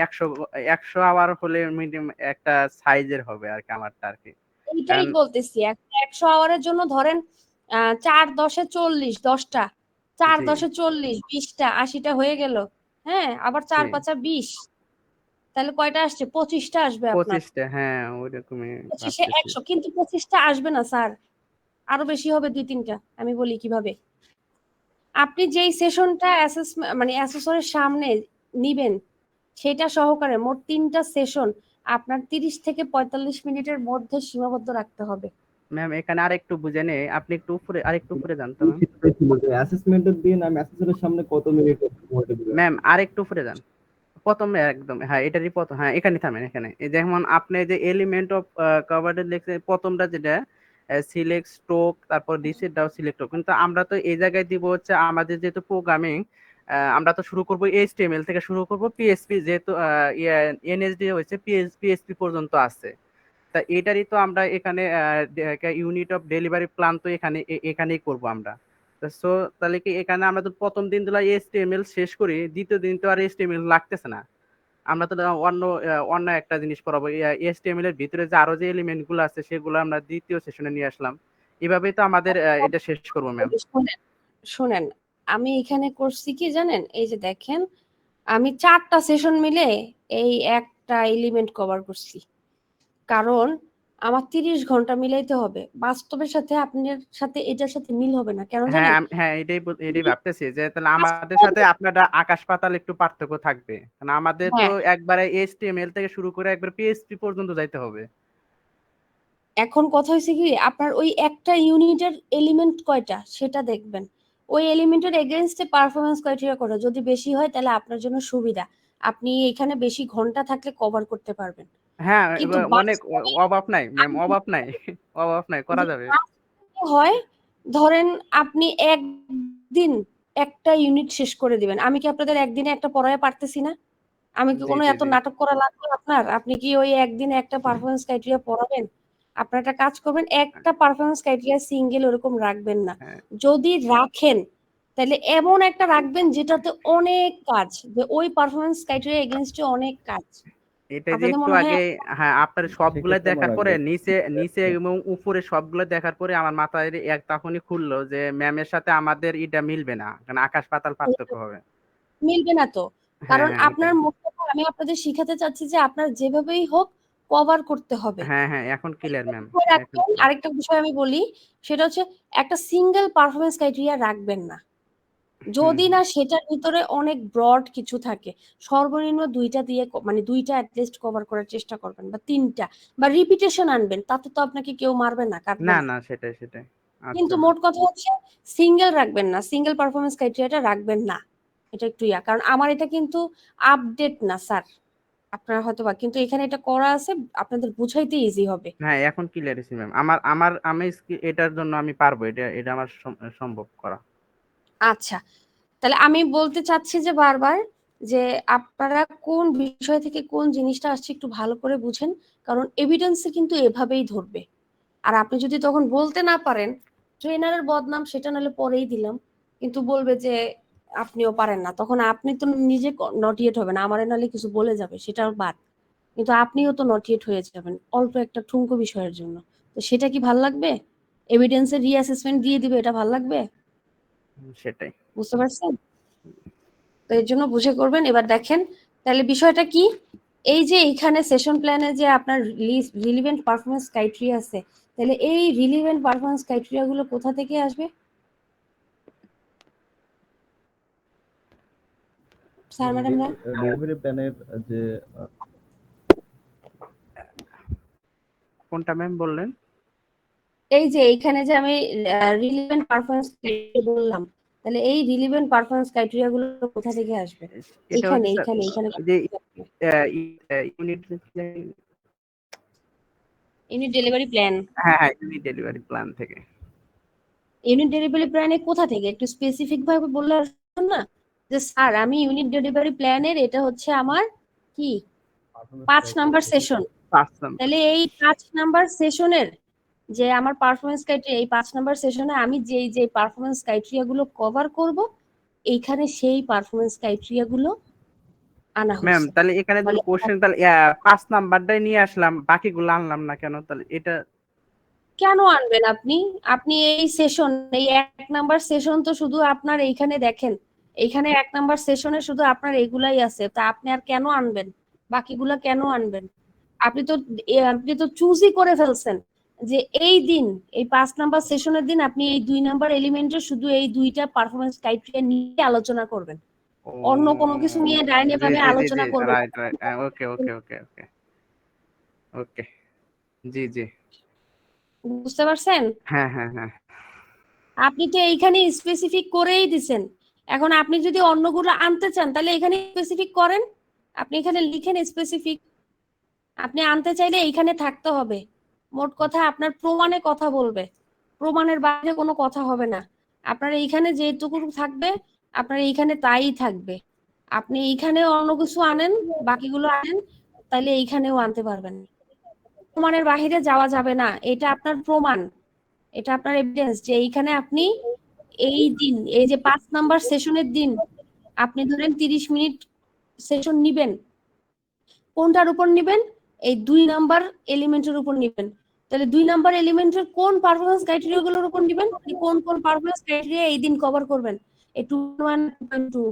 Speaker 1: 100 আওয়ার হলে মিনিমাম একটা সাইজের হবে আর কি আমারটা আর কি।
Speaker 2: এইটাই
Speaker 1: কারণ
Speaker 2: বলতেছি, 100 আওয়ারের জন্য ধরেন 4 10 এ 40, 10টা, চার
Speaker 1: জি
Speaker 2: 10 এ 40, 20টা, 80টা হয়ে গেল। হ্যাঁ, আবার
Speaker 1: জি
Speaker 2: 4 5 20, তাহলে কয়টা আসছে? 25টা আসবে আপনার।
Speaker 1: 25টা, হ্যাঁ ওইরকমই
Speaker 2: 25-এ
Speaker 1: ভাবতেছি।
Speaker 2: 100, কিন্তু 25টা আসবে না স্যার, আরো বেশি হবে 2 3টা। আমি বলি কিভাবে, আপনি যেই সেশনটা মানে অ্যাসেসরের সামনে নিবেন সেটা সহকারে মোট 3টা সেশন আপনার 30 থেকে 45 মিনিটের মধ্যে সীমাবদ্ধ রাখতে হবে।
Speaker 1: ম্যাম এখানে আরেকটু বুঝে নেই, আপনি একটু উপরে আরেকটু উপরে যান তো ম্যাম।
Speaker 5: সেটাই ছিল যে অ্যাসেসমেন্টের দিন আমি অ্যাসেসরের সামনে কত মিনিট সময়টা দিবেন?
Speaker 1: ম্যাম আরেকটু উপরে যান, প্রথমে একদম, হ্যাঁ এটারই প্রথম, হ্যাঁ এখানে থামেন, এখানে এই যেমন আপনি যে এলিমেন্ট অফ কভারেজ লিখছে প্রথমটা যেটা সিলেক্ট স্ট্রোক, তারপর রিসেটটাও সিলেক্ট, কিন্তু আমরা তো এই জায়গায় দিব হচ্ছে আমাদের যেহেতু প্রোগ্রামিং, আমরা তো শুরু করব এইচটিএমএল থেকে শুরু করব, পিএসপি যেহেতু এনএসডি হয়েছে পিএসপি পর্যন্ত আছে, তা এটারই তো আমরা এখানে ইউনিট অফ ডেলিভারি প্ল্যান তো এখানেই করব আমরা। সো তাহলে কি এখানে আমরা তো প্রথম দিন দিলা এইচটিএমএল শেষ করি, দ্বিতীয় দিন তো আর এইচটিএমএল লাগতেছে না, আমরা তো অন্য অন্য একটা জিনিস পড়াবো, এইচটিএমএল এর ভিতরে যে আরো যে এলিমেন্ট গুলো আছে সেগুলো আমরা দ্বিতীয় সেশনে নিয়ে আসলাম, এভাবেই তো আমাদের এটা শেষ করবো ম্যাম।
Speaker 2: শোনেন শোনেন, আমি এখানে করছি কি জানেন, এই যে দেখেন আমি 4টা সেশন মিলে এই একটা এলিমেন্ট কভার করছি, কারণ আমার 30 ঘন্টা মিলাইতে হবে, বাস্তবের সাথে আপনার সাথে এটার সাথে মিল হবে না, কেন
Speaker 1: হ্যাঁ
Speaker 2: জানেন?
Speaker 1: হ্যাঁ এটাই ভাবতেছি যে তাহলে আমাদের সাথে আপনারা আকাশ পাতাল একটু পার্থক্য থাকবে, কারণ আমাদের তো
Speaker 2: হ্যাঁ,
Speaker 1: একবারে এইচটিএমএল থেকে শুরু করে একবার পিএইচপি পর্যন্ত যাইতে হবে।
Speaker 2: এখন কথা হয়েছে কি, আপনার ওই একটা ইউনিটের এলিমেন্ট কয়টা সেটা দেখবেন, ওই এলিমেন্টের এগেইনস্টে পারফরমেন্স ক্রাইটেরিয়া করা যদি বেশি হয় তাহলে আপনার জন্য সুবিধা, আপনি এখানে বেশি ঘন্টা থাকলে কভার করতে পারবেন।
Speaker 1: হ্যাঁ,
Speaker 2: কিন্তু
Speaker 1: অনেক অভাব নাই ম্যাম, অভাব নাই। অভাব নাই, করা যাবে।
Speaker 2: হয় ধরেন আপনি একদিন একটা ইউনিট শেষ করে দিবেন, আমি কি আপনাদের একদিনে একটা পড়ায় পারতেছি না? আমি কি
Speaker 1: জি,
Speaker 2: কোনো
Speaker 1: জি,
Speaker 2: এত
Speaker 1: জি।
Speaker 2: নাটক করা লাগবে আপনার? আপনি কি ওই একদিনে একটা পারফরম্যান্স ক্রাইটেরিয়া পড়াবেন? আপনারা একটা কাজ করবেন, একটা পারফরম্যান্স ক্রাইটেরিয়া সিঙ্গেল ওরকম রাখবেন না।
Speaker 1: হ্যাঁ,
Speaker 2: যদি রাখেন তাহলে এমন একটা রাখবেন যেটাতে অনেক কাজ, যে ওই পারফরম্যান্স ক্রাইটেরিয়া এগেইনস্টে অনেক কাজ।
Speaker 1: এটা যে
Speaker 2: আপনাদের
Speaker 1: একটু
Speaker 2: মনে হয়
Speaker 1: আগে, হ্যাঁ, আপনার সবগুলা
Speaker 5: সেক্ষেত্রে আমার
Speaker 1: দেখার পরে
Speaker 5: লাগবে।
Speaker 1: নিচে নিচে এবং উপরে সবগুলো দেখার পরে আমার মাথায় এক তখনই খুললো যে ম্যামের সাথে আমাদের এটা মিলবে না, কারণ আকাশ পাতাল পার্থক্য হবে।
Speaker 2: মিলবে না তো,
Speaker 1: হ্যাঁ,
Speaker 2: কারণ
Speaker 1: হ্যাঁ,
Speaker 2: আপনার
Speaker 1: ওটাই।
Speaker 2: মোট কথা আমি আপনাদের শিখাতে চাচ্ছি যে আপনার যেভাবেই হোক কভার করতে হবে।
Speaker 1: হ্যাঁ, হ্যাঁ, এখন ক্লিয়ার
Speaker 2: একটা
Speaker 1: ম্যাম।
Speaker 2: বিষয়
Speaker 1: এখন
Speaker 2: রাখবেন,
Speaker 1: clear।
Speaker 2: আরেকটা বিষয় আমি বলি, সেটা হচ্ছে একটা সিঙ্গেল পারফরম্যান্স ক্রাইটেরিয়া রাখবেন না।
Speaker 1: হুম,
Speaker 2: যদি না সেটার ভিতরে অনেক ব্রড কিছু থাকে, সর্বনিম্ন ২টা দিয়ে মানে ২টা এটলিস্ট কভার করার চেষ্টা করবেন, বা ৩টা, বা রিপিটেশন আনবেন, তাতে তো আপনাকে কেউ মারবে না, কাটবে
Speaker 1: না,
Speaker 2: না।
Speaker 1: না, সেটাই, সেটাই।
Speaker 2: কিন্তু
Speaker 1: আচ্ছা।
Speaker 2: মোট কথা হচ্ছে সিঙ্গেল রাখবেন না, সিঙ্গেল পারফরম্যান্স ক্রাইটেরিয়াটা রাখবেন না। এটা একটু কারণ আমার এটা কিন্তু আপডেট না স্যার, আপনার হয়তোবা, কিন্তু এখানে এটা করা আছে, আপনাদের বুঝাইতে ইজি হবে।
Speaker 1: হ্যাঁ, এখন ক্লিয়ার হয়েছে ম্যাম। আমার আমার আমি এটার জন্য আমি পারবো, এটা এটা আমার সম্ভব করা।
Speaker 2: আচ্ছা, তাহলে আমি বলতে চাচ্ছি যে বারবার, যে আপনারা কোন বিষয় থেকে কোন জিনিসটা আসছে একটু ভালো করে বুঝেন, কারণ এভিডেন্সে কিন্তু এভাবেই ধরবে। আর আপনি যদি তখন বলতে না পারেন, ট্রেনারের বদনাম সেটা নাহলে পরেই দিলাম, কিন্তু বলবে যে আপনিও পারেন না, তখন আপনি তো নিজে নটিয়েট হবেন, আমারে নাহলে কিছু বলে যাবে সেটার বাদ, কিন্তু আপনিও তো নটিয়েট হয়ে যাবেন অল্প একটা ঠুনকো বিষয়ের জন্য। তো সেটা কি ভাল লাগবে? এভিডেন্সের রিঅ্যাসেসমেন্ট দিয়ে দিবে, এটা ভাল লাগবে?
Speaker 1: সেটাই।
Speaker 2: বুঝতে পারছেন? তো এর জন্য বুঝে করবেন। এবার দেখেন তাহলে বিষয়টা কি, এই যে এইখানে সেশন প্ল্যানে যে আপনার রিলিভেন্ট পারফরমেন্স ক্রাইটেরিয়া আছে, তাহলে এই রিলিভেন্ট পারফরমেন্স ক্রাইটেরিয়া গুলো কোথা থেকে আসবে স্যার ম্যাডামরা?
Speaker 5: ডেলিভারি প্ল্যানের যে
Speaker 1: কোনটা ম্যাম বললেন?
Speaker 2: এই যে এইখানে যে আমি রিলিভেন্ট পারফরমেন্স ক্রাইটেরিয়া বললাম, তাহলে এই রিলিভেন্ট পারফরমেন্স ক্রাইটেরিয়া গুলো কোথা থেকে আসবে?
Speaker 1: এটা
Speaker 2: এইখানে
Speaker 1: হচ্ছে স্যার
Speaker 2: এইখানে এইখানে
Speaker 1: যে ইউনিট।
Speaker 2: Unit delivery plan.
Speaker 1: হ্যাঁ, হ্যাঁ, ইউনিট ডেলিভারি প্ল্যান থেকে।
Speaker 2: ইউনিট ডেলিভারি প্ল্যানে কোথা থেকে একটু স্পেসিফিক ভাবে বললে আসতো না, যে স্যার আমি ইউনিট ডেলিভারি প্ল্যানের এটা হচ্ছে আমার কি ৫ নাম্বার সেশন,
Speaker 1: ৫ নাম্বার।
Speaker 2: তাহলে এই ৫ নাম্বার সেশনের যে আমার পারফরমেন্স ক্রাইটেরিয়া, এই ৫ নাম্বার সেশনে আমি যে পারফরমেন্স ক্রাইটেরিয়া গুলো কভার করব, এইখানে সেই পারফরমেন্স ক্রাইটেরিয়া গুলো আনা
Speaker 1: ম্যাম
Speaker 2: হচ্ছে।
Speaker 1: তাহলে এখানে যদি
Speaker 2: মানে
Speaker 1: কোশ্চেন, তাহলে ৫ নাম্বারটাই নিয়ে আসলাম, বাকিগুলো আনলাম না কেন? তাহলে এটা
Speaker 2: কেন আনবেন আপনি? আপনি এই সেশন, এই ১ নাম্বার সেশন তো শুধু আপনার এইখানে দেখেন, এইখানে ১ নাম্বার সেশনে শুধু আপনার এগুলাই আছে, তা আপনি আর কেন আনবেন? বাকিগুলা কেন আনবেন? আপনি তো চুজই করে ফেলছেন যে এই দিন, এই ৫ নাম্বার সেশনের দিন আপনি এই ২ নাম্বার এলিমেন্টের শুধু এই ২টা পারফরম্যান্স ক্রাইটেরিয়া নিয়ে আলোচনা করবেন।
Speaker 1: ও
Speaker 2: অন্য কোনো কিছু নিয়ে ডাইনে
Speaker 1: জি,
Speaker 2: বামে
Speaker 1: জি, জি, জি,
Speaker 2: আলোচনা করবেন না।
Speaker 1: Right, right. Okay, okay, okay, okay, okay. জি, জি।
Speaker 2: বুঝতে পারছেন?
Speaker 1: হ্যাঁ, হ্যাঁ, হ্যাঁ।
Speaker 2: আপনি তো এইখানে স্পেসিফিক করেই দিছেন। এখন আপনি যদি অন্যগুলো আনতে চান তাহলে এখানে স্পেসিফিক করেন, আপনি এখানে লিখেন স্পেসিফিক। আপনি আনতে চাইলে এইখানে থাকতে হবে। মোট কথা আপনার প্রমাণে কথা বলবে, প্রমাণের বাইরে কোনো কথা হবে না। আপনার এইখানে যেটুকু থাকবে আপনার এইখানে তাই থাকবে। আপনি এইখানে অন্য কিছু আনেন, বাকিগুলো আনেন, তাহলে এইখানেও আনতে পারবেন। প্রমাণের বাহিরে যাওয়া যাবে না, এটা আপনার প্রমাণ, এটা আপনার এভিডেন্স যে এইখানে আপনি এই দিন, এই যে ৫ নাম্বার সেশনের দিন আপনি ধরেন ৩০ মিনিট সেশন নিবেন, কোনটার উপর নিবেন? এই ২ নাম্বার এলিমেন্টের উপর নিবেন। তাহলে ২ নাম্বার এলিমেন্টের কোন পারফরম্যান্স ক্রাইটেরিয়া গুলোর উপর নিবেন? কোন কোন পারফরম্যান্স ক্রাইটেরিয়া এই দিন কভার করবেন? এই 2.1 2.2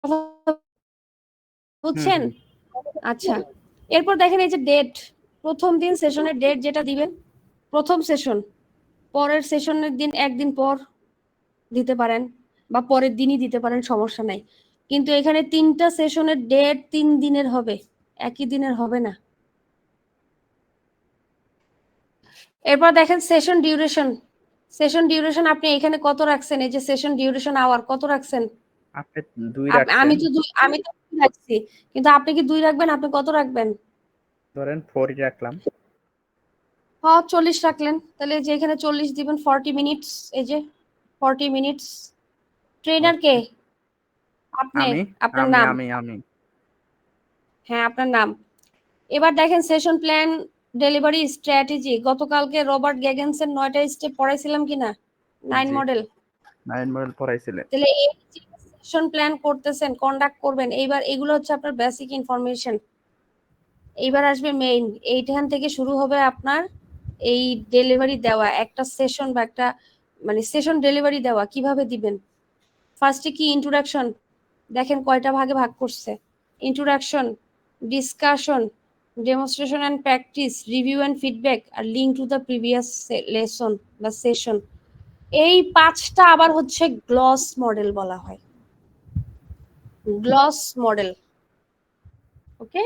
Speaker 1: হুম,
Speaker 2: বুঝছেন?
Speaker 1: হুম।
Speaker 2: আচ্ছা, এরপর দেখেন এই যে ডেট, প্রথম দিন সেশনের ডেট যেটা দিবেন, প্রথম সেশন, পরের সেশনের দিন একদিন পর দিতে পারেন, বা পরের দিনই দিতে পারেন, সমস্যা নাই। কিন্তু এখানে ৩টা সেশনের ডেট ৩ দিনের হবে, একই দিনের হবে না। এরপর দেখেন সেশন ডিউরেশন, সেশন ডিউরেশন আপনি এখানে কত রাখছেন? এই যে সেশন ডিউরেশন আওয়ার কত রাখছেন?
Speaker 1: আপনি 2 রাখছেন,
Speaker 2: আমি তো আমি তো 2 রাখছি, কিন্তু আপনি কি 2 রাখবেন? আপনি কত রাখবেন?
Speaker 1: ধরেন 4 রাখলাম।
Speaker 2: হ্যাঁ 40 রাখলেন, তাহলে যে এখানে 40 দিবেন 40 মিনিটস, এই যে 40 মিনিটস। ট্রেনার কে?
Speaker 1: ওকে,
Speaker 2: আপনি,
Speaker 1: আমি
Speaker 2: আপনার
Speaker 1: আমি
Speaker 2: নাম।
Speaker 1: আমি আমি
Speaker 2: হ্যাঁ আপনার নাম। এবার দেখেন সেশন প্ল্যান, ডেলিভারি স্ট্র্যাটেজি। গতকালকে রবার্ট গ্যাগেনসের 9টা স্টেপ পড়াইছিলাম কিনা? 9
Speaker 1: জি
Speaker 2: মডেল।
Speaker 1: 9 মডেল পড়াইছিলেন।
Speaker 2: তাহলে এই যে সেশন প্ল্যান করতেছেন, কন্ডাক্ট করবেন, এইবার এগুলো হচ্ছে আপনার বেসিক ইনফরমেশন। এইবার আসবে মেইন, এইখান থেকে শুরু হবে আপনার এই ডেলিভারি দেওয়া, একটা সেশন বা একটা মানে সেশন ডেলিভারি দেওয়া কিভাবে দিবেন। ফার্স্টে কি ইন্ট্রোডাকশন, দেখেন কয়টা ভাগে ভাগ করছে। Introduction, discussion, demonstration and practice, review and feedback, আর link to the previous lesson বা সেশন। এই 5টা আবার হচ্ছে গ্লস মডেল বলা হয়, গ্লস মডেল। ওকে,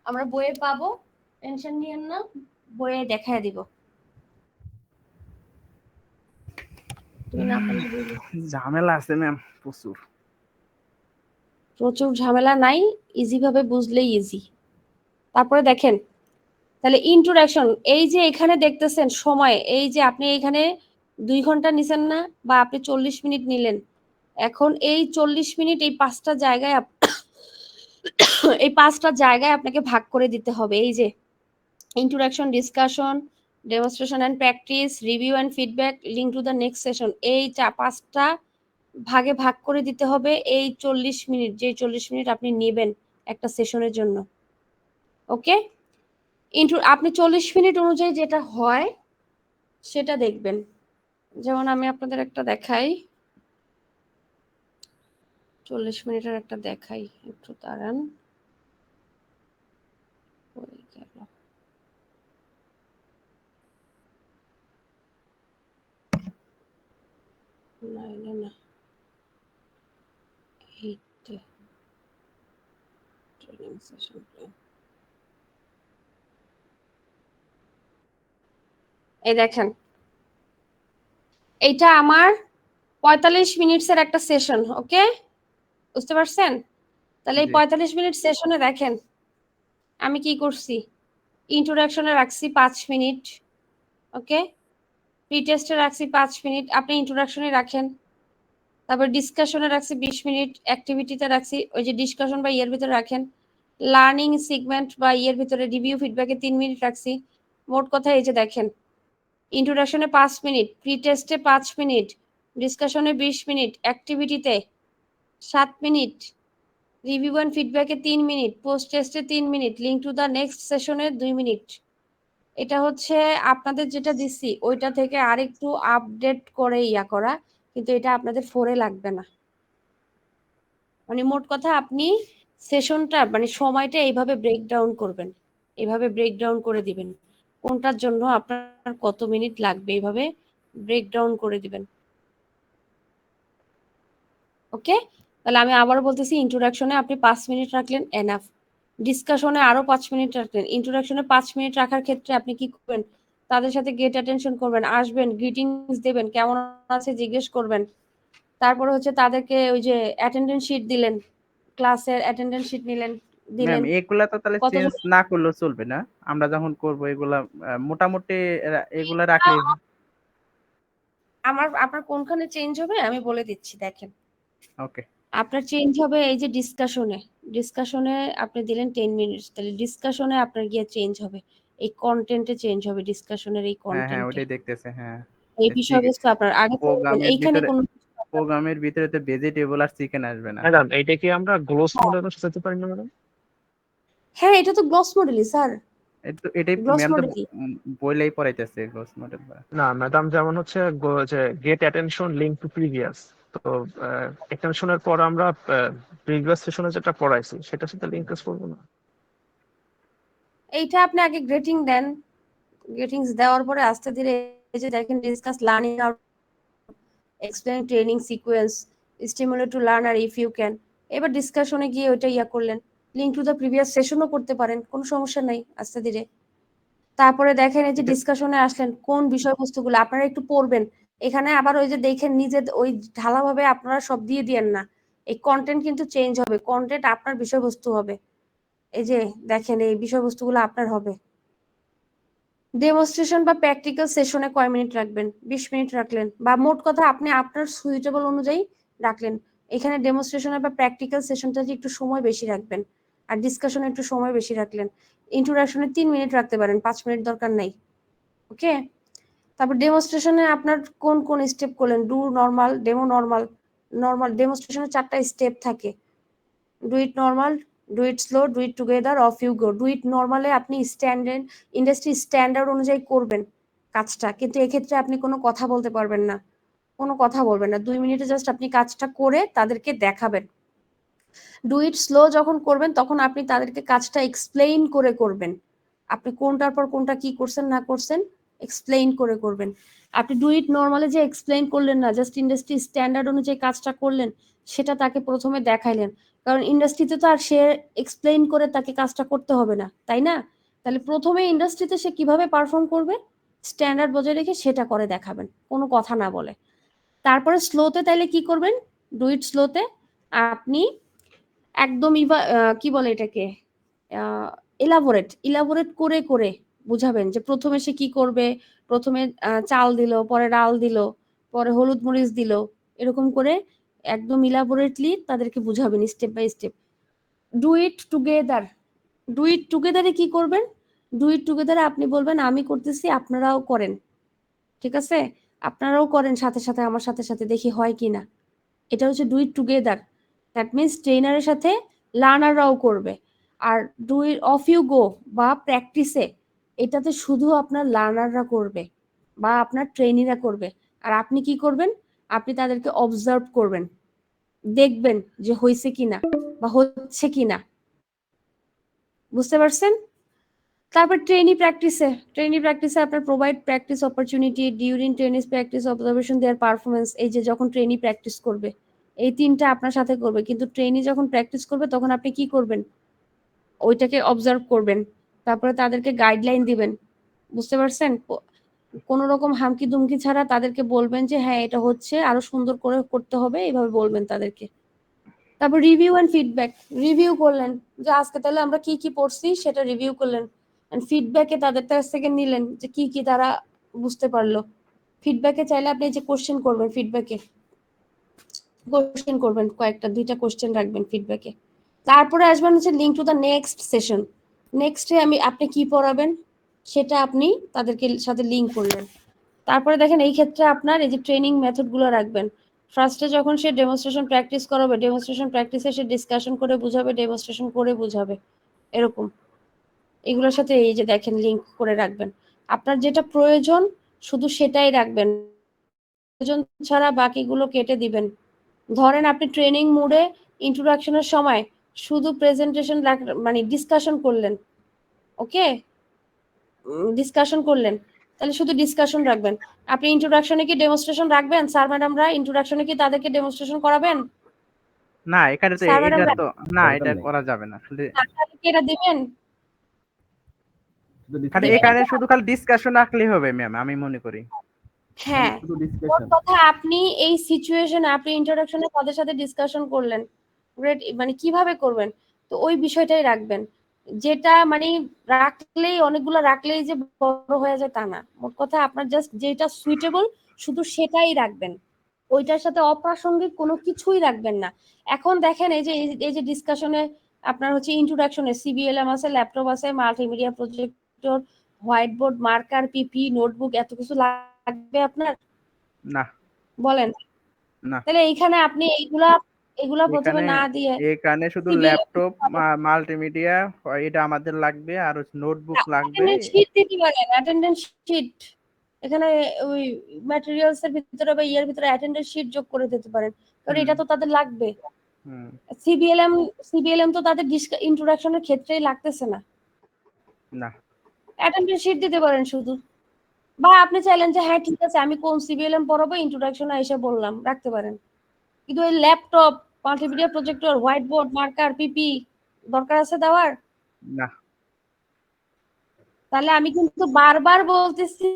Speaker 2: আমরা বইয়ে পাবো, টেনশন নিয়েন না, বইয়ে দেখায় দিব। তুমি না পারলে বলবে।
Speaker 1: ঝামেলা আছে ম্যাম প্রচুর।
Speaker 2: প্রচুর ঝামেলা নাই, ইজি ভাবে বুঝলেই ইজি। তারপরে দেখেন, তাহলে ইন্ট্রোডাকশন, এই যে এখানে দেখতেছেন সময়, এই যে আপনি এখানে 2 ঘন্টা নিছেন না, বা আপনি 40 মিনিট নিলেন, এখন এই 40 মিনিট এই 5টা জায়গায় এই 5টা জায়গায় আপনাকে ভাগ করে দিতে হবে। এই যে introduction, discussion, demonstration and practice, review and feedback, link to the next session, এই 5টা ভাগে ভাগ করে দিতে হবে এই 40 মিনিট, যে 40 মিনিট আপনি নেবেন একটা সেশনের জন্য। ওকে, আপনি 40 মিনিট অনুযায়ী যেটা হয় সেটা দেখবেন। যেমন আমি আপনাদের একটা দেখাই, 40 মিনিটের একটা দেখাই, একটু দাঁড়ান। হয়ে গেল। না, 8 ট্রেনিং সেশন প্ল্যান। এই দেখেন, এইটা আমার 45 মিনিটসের একটা সেশন। ওকে, বুঝতে পারছেন? তাহলে এই
Speaker 1: জি
Speaker 2: 45 মিনিট সেশনে দেখেন আমি কি করছি। ইন্ট্রোডাকশনে রাখছি 5 মিনিট। ওকে, প্রি টেস্টে রাখছি 5 মিনিট, আপনি ইন্ট্রোডাকশনে রাখেন। তারপর ডিসকাশনে রাখছি 20 মিনিট, অ্যাক্টিভিটিতে রাখছি ওই যে ডিসকাশন বা ইয়ের ভিতরে রাখেন। লার্নিং সেগমেন্ট বা ইয়ের ভিতরে রিভিউ ফিডব্যাকে 3 মিনিট রাখছি। মোট কথা এই যে দেখেন, ইন্ট্রোডাকশনে 5 মিনিট, প্রি টেস্টে 5 মিনিট, ডিসকাশনে 20 মিনিট, অ্যাক্টিভিটিতে 7 মিনিট, রিভিউ অ্যান্ড ফিডব্যাকে 3 মিনিট, পোস্ট টেস্টে 3 minute, link to the next সেশনে 2 মিনিট। এটা হচ্ছে আপনাদের যেটা দিচ্ছি ওইটা থেকে আরেকটু আপডেট করে করা, কিন্তু এটা আপনাদের 4-এ লাগবে না। মানে মোট কথা আপনি সেশনটা মানে সময়টা এইভাবে ব্রেকডাউন করবেন, এইভাবে ব্রেকডাউন করে দিবেন কোনটার জন্য আপনার কত মিনিট লাগবে, এইভাবে ব্রেকডাউন করে দিবেন। ওকে, তাহলে আমি আবার বলতেছি, ইন্ট্রোডাকশনে আপনি 5 মিনিট রাখলেন এনাফ, ডিসকাশনে আরো 5 মিনিট রাখলেন। ইন্ট্রোডাকশনে 5 মিনিট রাখার ক্ষেত্রে আপনি কি করবেন, তাদের সাথে গেট অ্যাটেনশন করবেন, আসবেন, গ্রিটিংস দেবেন, কেমন আছে জিজ্ঞেস করবেন। তারপরে হচ্ছে তাদেরকে ওই যে অ্যাটেন্ডেন্স শিট দিলেন, ক্লাসের অ্যাটেন্ডেন্স শিট নিলেন,
Speaker 1: ম্যাম,
Speaker 2: দিলেন
Speaker 1: এগুলা তো তাহলে চেঞ্জ
Speaker 2: কতজন।
Speaker 1: না করলেও চলবে না? আমরা যখন করব এগুলা মোটামুটি এগুলা রাখলে।
Speaker 2: আপনার কোনখানে চেঞ্জ হবে আমি বলে দিচ্ছি, দেখেন
Speaker 1: ওকে,
Speaker 2: আপনার চেঞ্জ হবে এই যে ডিসকাশনে। ডিসকাশনে আপনি দিলেন 10 মিনিটস, তাহলে ডিসকাশনে আপনার গিয়ে চেঞ্জ হবে, এই কন্টেন্টে চেঞ্জ হবে, ডিসকাশনের এই
Speaker 1: হ্যাঁ হ্যাঁ
Speaker 2: কন্টেন্টে
Speaker 1: ওইটাই দেখতেছে, হ্যাঁ।
Speaker 2: এই বিষয়বস্তু আপনার আগে পড়বেন।
Speaker 1: প্রোগ্রামের
Speaker 2: এইখানে
Speaker 1: ভিতরে
Speaker 2: কোনো
Speaker 1: প্রোগ্রামের ভিতরে তো ভেজিটেবল আর চিকেন আসবে না।
Speaker 4: ম্যাডাম এইটা কি আমরা গ্লোস মডেলে সাজাতে পারি না ম্যাডাম?
Speaker 2: হ্যাঁ এটা তো গ্লস মডেলই স্যার,
Speaker 1: এটাই
Speaker 2: গ্লস
Speaker 1: ম্যাম তো
Speaker 2: মডেলই।
Speaker 1: বইলেই পড়াইতেছে গ্রোস মডেল।
Speaker 4: না ম্যাডাম, যেমন হচ্ছে যে get attention link to previous, তো অ্যাটেনশনের পর আমরা প্রিভিয়াস সেশনে যেটা পড়াইছি সেটার সাথে লিঙ্কেজ করবো না?
Speaker 2: এইটা আপনি আগে গ্রেটিং দেন, গ্রেটিংস দেওয়ার পরে আস্তে ধীরে এই যে দেখেন discuss learning out, explain training sequence, stimulate to learner if you can. এবার ডিসকাশনে গিয়ে ওইটা করলেন, লিঙ্ক টু দ্য প্রিভিয়াস সেশনও করতে পারেন, কোনো সমস্যা নাই, আস্তে ধীরে। তারপরে দেখেন এই যে
Speaker 1: এটা
Speaker 2: ডিসকাশনে আসলেন, কোন বিষয়বস্তুগুলো আপনারা একটু পড়বেন। এখানে আবার ওই যে দেখেন নিজে ওই ঢালাভাবে আপনারা সব দিয়ে দিয়েন না, এই কন্টেন্ট কিন্তু চেঞ্জ হবে, কন্টেন্ট আপনার বিষয়বস্তু হবে। এই যে দেখেন এই বিষয়বস্তুগুলো আপনার হবে। ডেমনস্ট্রেশন বা প্র্যাকটিক্যাল সেশনে কয় মিনিট রাখবেন? 20 মিনিট রাখলেন, বা মোট কথা আপনি আপনার সুইটেবল অনুযায়ী রাখলেন। এখানে ডেমনস্ট্রেশনের বা প্র্যাকটিক্যাল সেশনটা একটু সময় বেশি রাখবেন, আর ডিসকাশনে একটু সময় বেশি রাখলেন। ইন্ট্রোডাকশনে 3 মিনিট রাখতে পারেন, 5 মিনিট দরকার নাই। ওকে, তারপর ডেমনস্ট্রেশনে আপনার কোন কোন স্টেপ করলেন? Do, normal, demo, normal. Normal ডেমনস্ট্রেশনে 4টা স্টেপ থাকে। Do it normal, do it slow, do it together, off you go. Do it নর্মালে আপনি স্ট্যান্ডার্ড ইন্ডাস্ট্রি স্ট্যান্ডার্ড অনুযায়ী করবেন কাজটা, কিন্তু এক্ষেত্রে আপনি কোনো কথা বলতে পারবেন না, কোনো কথা বলবেন না। 2 মিনিটে জাস্ট আপনি কাজটা করে তাদেরকে দেখাবেন। ডু ইট স্লো যখন করবেন তখন আপনি তাদেরকে কাজটা এক্সপ্লেইন করে করবেন। আপনি কোনটার পর কোনটা কি করছেন না করছেন এক্সপ্লেইন করে করবেন। আপনি ডু ইট নর্মালে যে এক্সপ্লেইন করলেন না, জাস্ট ইন্ডাস্ট্রি স্ট্যান্ডার্ড অনুযায়ী কাজটা করলেন, সেটা তাকে প্রথমে দেখাইলেন। কারণ ইন্ডাস্ট্রিতে তো আর সে এক্সপ্লেইন করে তাকে কাজটা করতে হবে না, তাই না? তাহলে প্রথমে ইন্ডাস্ট্রিতে সে কিভাবে পারফর্ম করবে স্ট্যান্ডার্ড বজায় রেখে সেটা করে দেখাবেন, কোনো কথা না বলে। তারপরে স্লোতে তাইলে কি করবেন? ডু ইট স্লোতে আপনি একদম কি বলে এটাকে, ইলাবোরেট করে করে বুঝাবেন যে প্রথমে সে কি করবে। প্রথমে চাল দিল, পরে ডাল দিল, পরে হলুদ মরিচ দিল, এরকম করে একদম ইলাবোরেটলি তাদেরকে বুঝাবেন step by step. Do it together, do it টুগেদারে কি করবেন? ডু ইট টুগেদারে আপনি বলবেন আমি করতেছি আপনারাও করেন, ঠিক আছে? আপনারাও করেন সাথে সাথে, আমার সাথে সাথে, দেখি হয় কিনা। এটা হচ্ছে do it together. That means ট্রেনারের সাথে লার্নাররাও করবে। আর do it off you go বা প্র্যাকটিসে, এটাতে শুধু আপনার লার্নাররা করবে বা আপনার ট্রেনিরা করবে। আর আপনি কি করবেন? আপনি তাদেরকে অবজার্ভ করবেন, দেখবেন যে হয়েছে কিনা বা হচ্ছে কিনা। বুঝতে পারছেন? তারপর ট্রেনি প্র্যাকটিসে আপনার provide practice opportunity during ট্রেনিস practice observation দেয়ার পারফরমেন্স। এই যে যখন ট্রেনি প্র্যাকটিস করবে, এই 3টা আপনার সাথে করবে, কিন্তু ট্রেনি যখন প্র্যাকটিস করবে তখন আপনি কি করবেন? ওইটাকে অবজার্ভ করবেন, তারপরে তাদেরকে গাইডলাইন দিবেন। বুঝতে পারছেন? কোন রকম হামকি দুমকি ছাড়া তাদেরকে বলবেন যে হ্যাঁ এটা হচ্ছে, আরো সুন্দর করে করতে হবে, এইভাবে বলবেন তাদেরকে। তারপর রিভিউ এন্ড ফিডব্যাক, রিভিউ করলেন যে আজকে তাহলে আমরা কি কি পড়ছি সেটা রিভিউ করলেন, এন্ড ফিডব্যাকে তাদের কাছ থেকে নিলেন যে কি কি তারা বুঝতে পারলো। ফিডব্যাকে চাইলে আপনি যে কোশ্চেন করবেন, ফিডব্যাকে কোশ্চেন করবেন, কয়েকটা 2টা কোশ্চেন রাখবেন ফিডব্যাকে। তারপরে আসবেন হচ্ছে link to the next session. নেক্সটে আপনি কি পড়াবেন সেটা আপনি তাদেরকে সাথে লিঙ্ক করলেন। তারপরে দেখেন এই ক্ষেত্রে আপনার এই যে ট্রেনিং মেথড গুলো রাখবেন। ফার্স্টে যখন সে ডেমনস্ট্রেশন প্র্যাকটিস করাবে, ডেমনস্ট্রেশন প্র্যাকটিসে সে ডিসকাশন করে বুঝাবে, ডেমনস্ট্রেশন করে বুঝাবে, এরকম। এগুলোর সাথে এই যে দেখেন লিঙ্ক করে রাখবেন। আপনার যেটা প্রয়োজন শুধু সেটাই রাখবেন, প্রয়োজন ছাড়া বাকিগুলো কেটে দিবেন। ধরেন আপনি ট্রেনিং মোডে ইন্ট্রোডাকশনের সময় শুধু প্রেজেন্টেশন মানে ডিসকাশন করলেন, ওকে, ডিসকাশন করলেন, তাহলে শুধু ডিসকাশন রাখবেন। আপনি ইন্ট্রোডাকশনে কি ডেমনস্ট্রেশন রাখবেন? স্যার ম্যাডামরা ইন্ট্রোডাকশনে কি তাদেরকে ডেমনস্ট্রেশন করাবেন?
Speaker 1: না, এখানে তো
Speaker 2: স্যার
Speaker 1: এটা
Speaker 2: ম্যাডামরা
Speaker 1: তো না,
Speaker 5: দরকার
Speaker 1: এটা
Speaker 5: নেই।
Speaker 1: করা যাবে না।
Speaker 2: তাদেরকে এটা দিবেন?
Speaker 5: শুধু
Speaker 1: খালি
Speaker 2: দিবেন
Speaker 1: এখানে
Speaker 2: না?
Speaker 1: শুধু খালি ডিসকাশন রাখলেই হবে ম্যাম, আমি মনে করি।
Speaker 2: হ্যাঁ,
Speaker 5: শুধু
Speaker 2: মোট
Speaker 5: ডিসকাশন।
Speaker 2: কথা আপনি এই সিচুয়েশনে আপনি ইন্ট্রোডাকশনে তাদের সাথে ডিসকাশন করলেন, গ্রেট, মানে কিভাবে করবেন তো ওই বিষয়টাই রাখবেন। যেটা মানে রাখলেই অনেকগুলো রাখলেই যে বড় হয়ে যায় তা না। মোট কথা আপনার জাস্ট যেটা সুইটেবল শুধু সেটাই রাখবেন, ওইটার সাথে অপ্রাসঙ্গিক কোনো কিছুই রাখবেন না। এখন দেখেন এই যে ডিসকাশনে আপনার হচ্ছে ইন্ট্রোডাকশনে সিবিএলএম আছে, ল্যাপটপ আছে, multimedia projector, white board, marker, PP, notebook, এত কিছু লাগবে আপনার?
Speaker 1: না,
Speaker 2: বলেন।
Speaker 1: না,
Speaker 2: তাহলে এইখানে আপনি এগুলা প্রথমে
Speaker 1: এখানে
Speaker 2: না দিয়ে
Speaker 1: এখানে শুধু
Speaker 2: সিবিএলএম
Speaker 1: ল্যাপটপ, মাল্টিমিডিয়া, এটা আমাদের লাগবে, আর নোটবুক লাগবে।
Speaker 2: অ্যাটেন্ডেন্স শিট দিতে পারেন, অ্যাটেন্ডেন্স শিট। এখানে ওই ম্যাটেরিয়ালস এর ভিতরে বা ইয়ার ভিতরে অ্যাটেন্ডেন্স শিট যোগ করে দিতে পারেন, কারণ এটা তো তাদের লাগবে।
Speaker 1: হুম,
Speaker 2: সিবিএলএম তো তাদের ইন্ট্রোডাকশনের ক্ষেত্রেই লাগতেছে না,
Speaker 1: না,
Speaker 2: অ্যাটেন্ডেন্স শিট দিতে পারেন শুধু। বা আপনি চাইলেন যে হ্যাঁ ঠিক আছে আমি কোন সিবিএলএম পড়াবো ইন্ট্রোডাকশনে এসে বললাম, রাখতে পারেন। কিন্তু ওই laptop, multimedia projector, white board, marker, PP দরকার আছে দেওয়ার?
Speaker 1: না।
Speaker 2: তাহলে আমি কিন্তু বারবার বলতেছি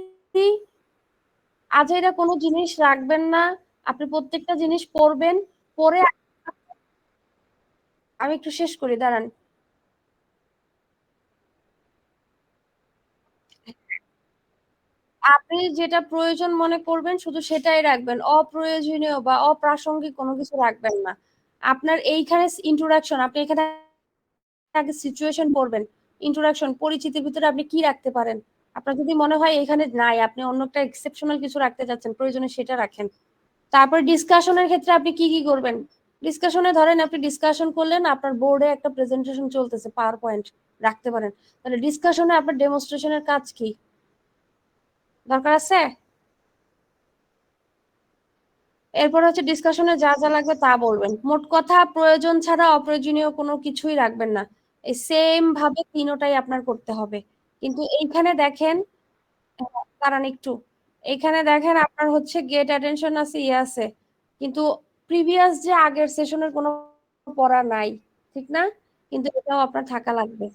Speaker 2: আজ এরা কোনো জিনিস রাখবেন না। আপনি প্রত্যেকটা জিনিস পড়বেন, পরে আমি একটু শেষ করি, দাঁড়ান। আপনি যেটা প্রয়োজন মনে করবেন শুধু সেটাই রাখবেন, অপ্রয়োজনীয় বা অপ্রাসঙ্গিক কোনো কিছু রাখবেন না। আপনার এইখানে ইন্ট্রোডাকশন, আপনি এখানে আগে সিচুয়েশন পড়বেন, ইন্ট্রোডাকশন পরিচিতির ভিতরে আপনি কি রাখতে পারেন। আপনার যদি মনে হয় এখানে নাই, আপনি অন্য একটা এক্সেপশনাল কিছু রাখতে চাচ্ছেন, প্রয়োজনে সেটা রাখেন। তারপর ডিসকাশনের ক্ষেত্রে আপনি কি কি করবেন। ডিসকাশনে ধরেন আপনি ডিসকাশন করলেন, আপনার বোর্ডে একটা প্রেজেন্টেশন চলতেছে, পাওয়ার পয়েন্ট রাখতে পারেন। তাহলে ডিসকাশনে আপনার ডেমনস্ট্রেশনের কাজ কি দরকার আছে। এরপর হচ্ছে ডিসকাশনে যা যা লাগবে তা বলবেন। মোট কথা প্রয়োজন ছাড়া অপ্রয়োজনীয় কোনো কিছুই রাখবেন না। এই সেম ভাবে তিনোটাই আপনার করতে হবে। কিন্তু এইখানে দেখেন, দাঁড়ান একটু, এইখানে দেখেন আপনার হচ্ছে গেট অ্যাটেনশন আছে, ইয়ে আছে, কিন্তু প্রিভিয়াস যে আগের সেশনের কোনো পড়া নাই, ঠিক না? কিন্তু এটাও আপনার থাকা লাগবে।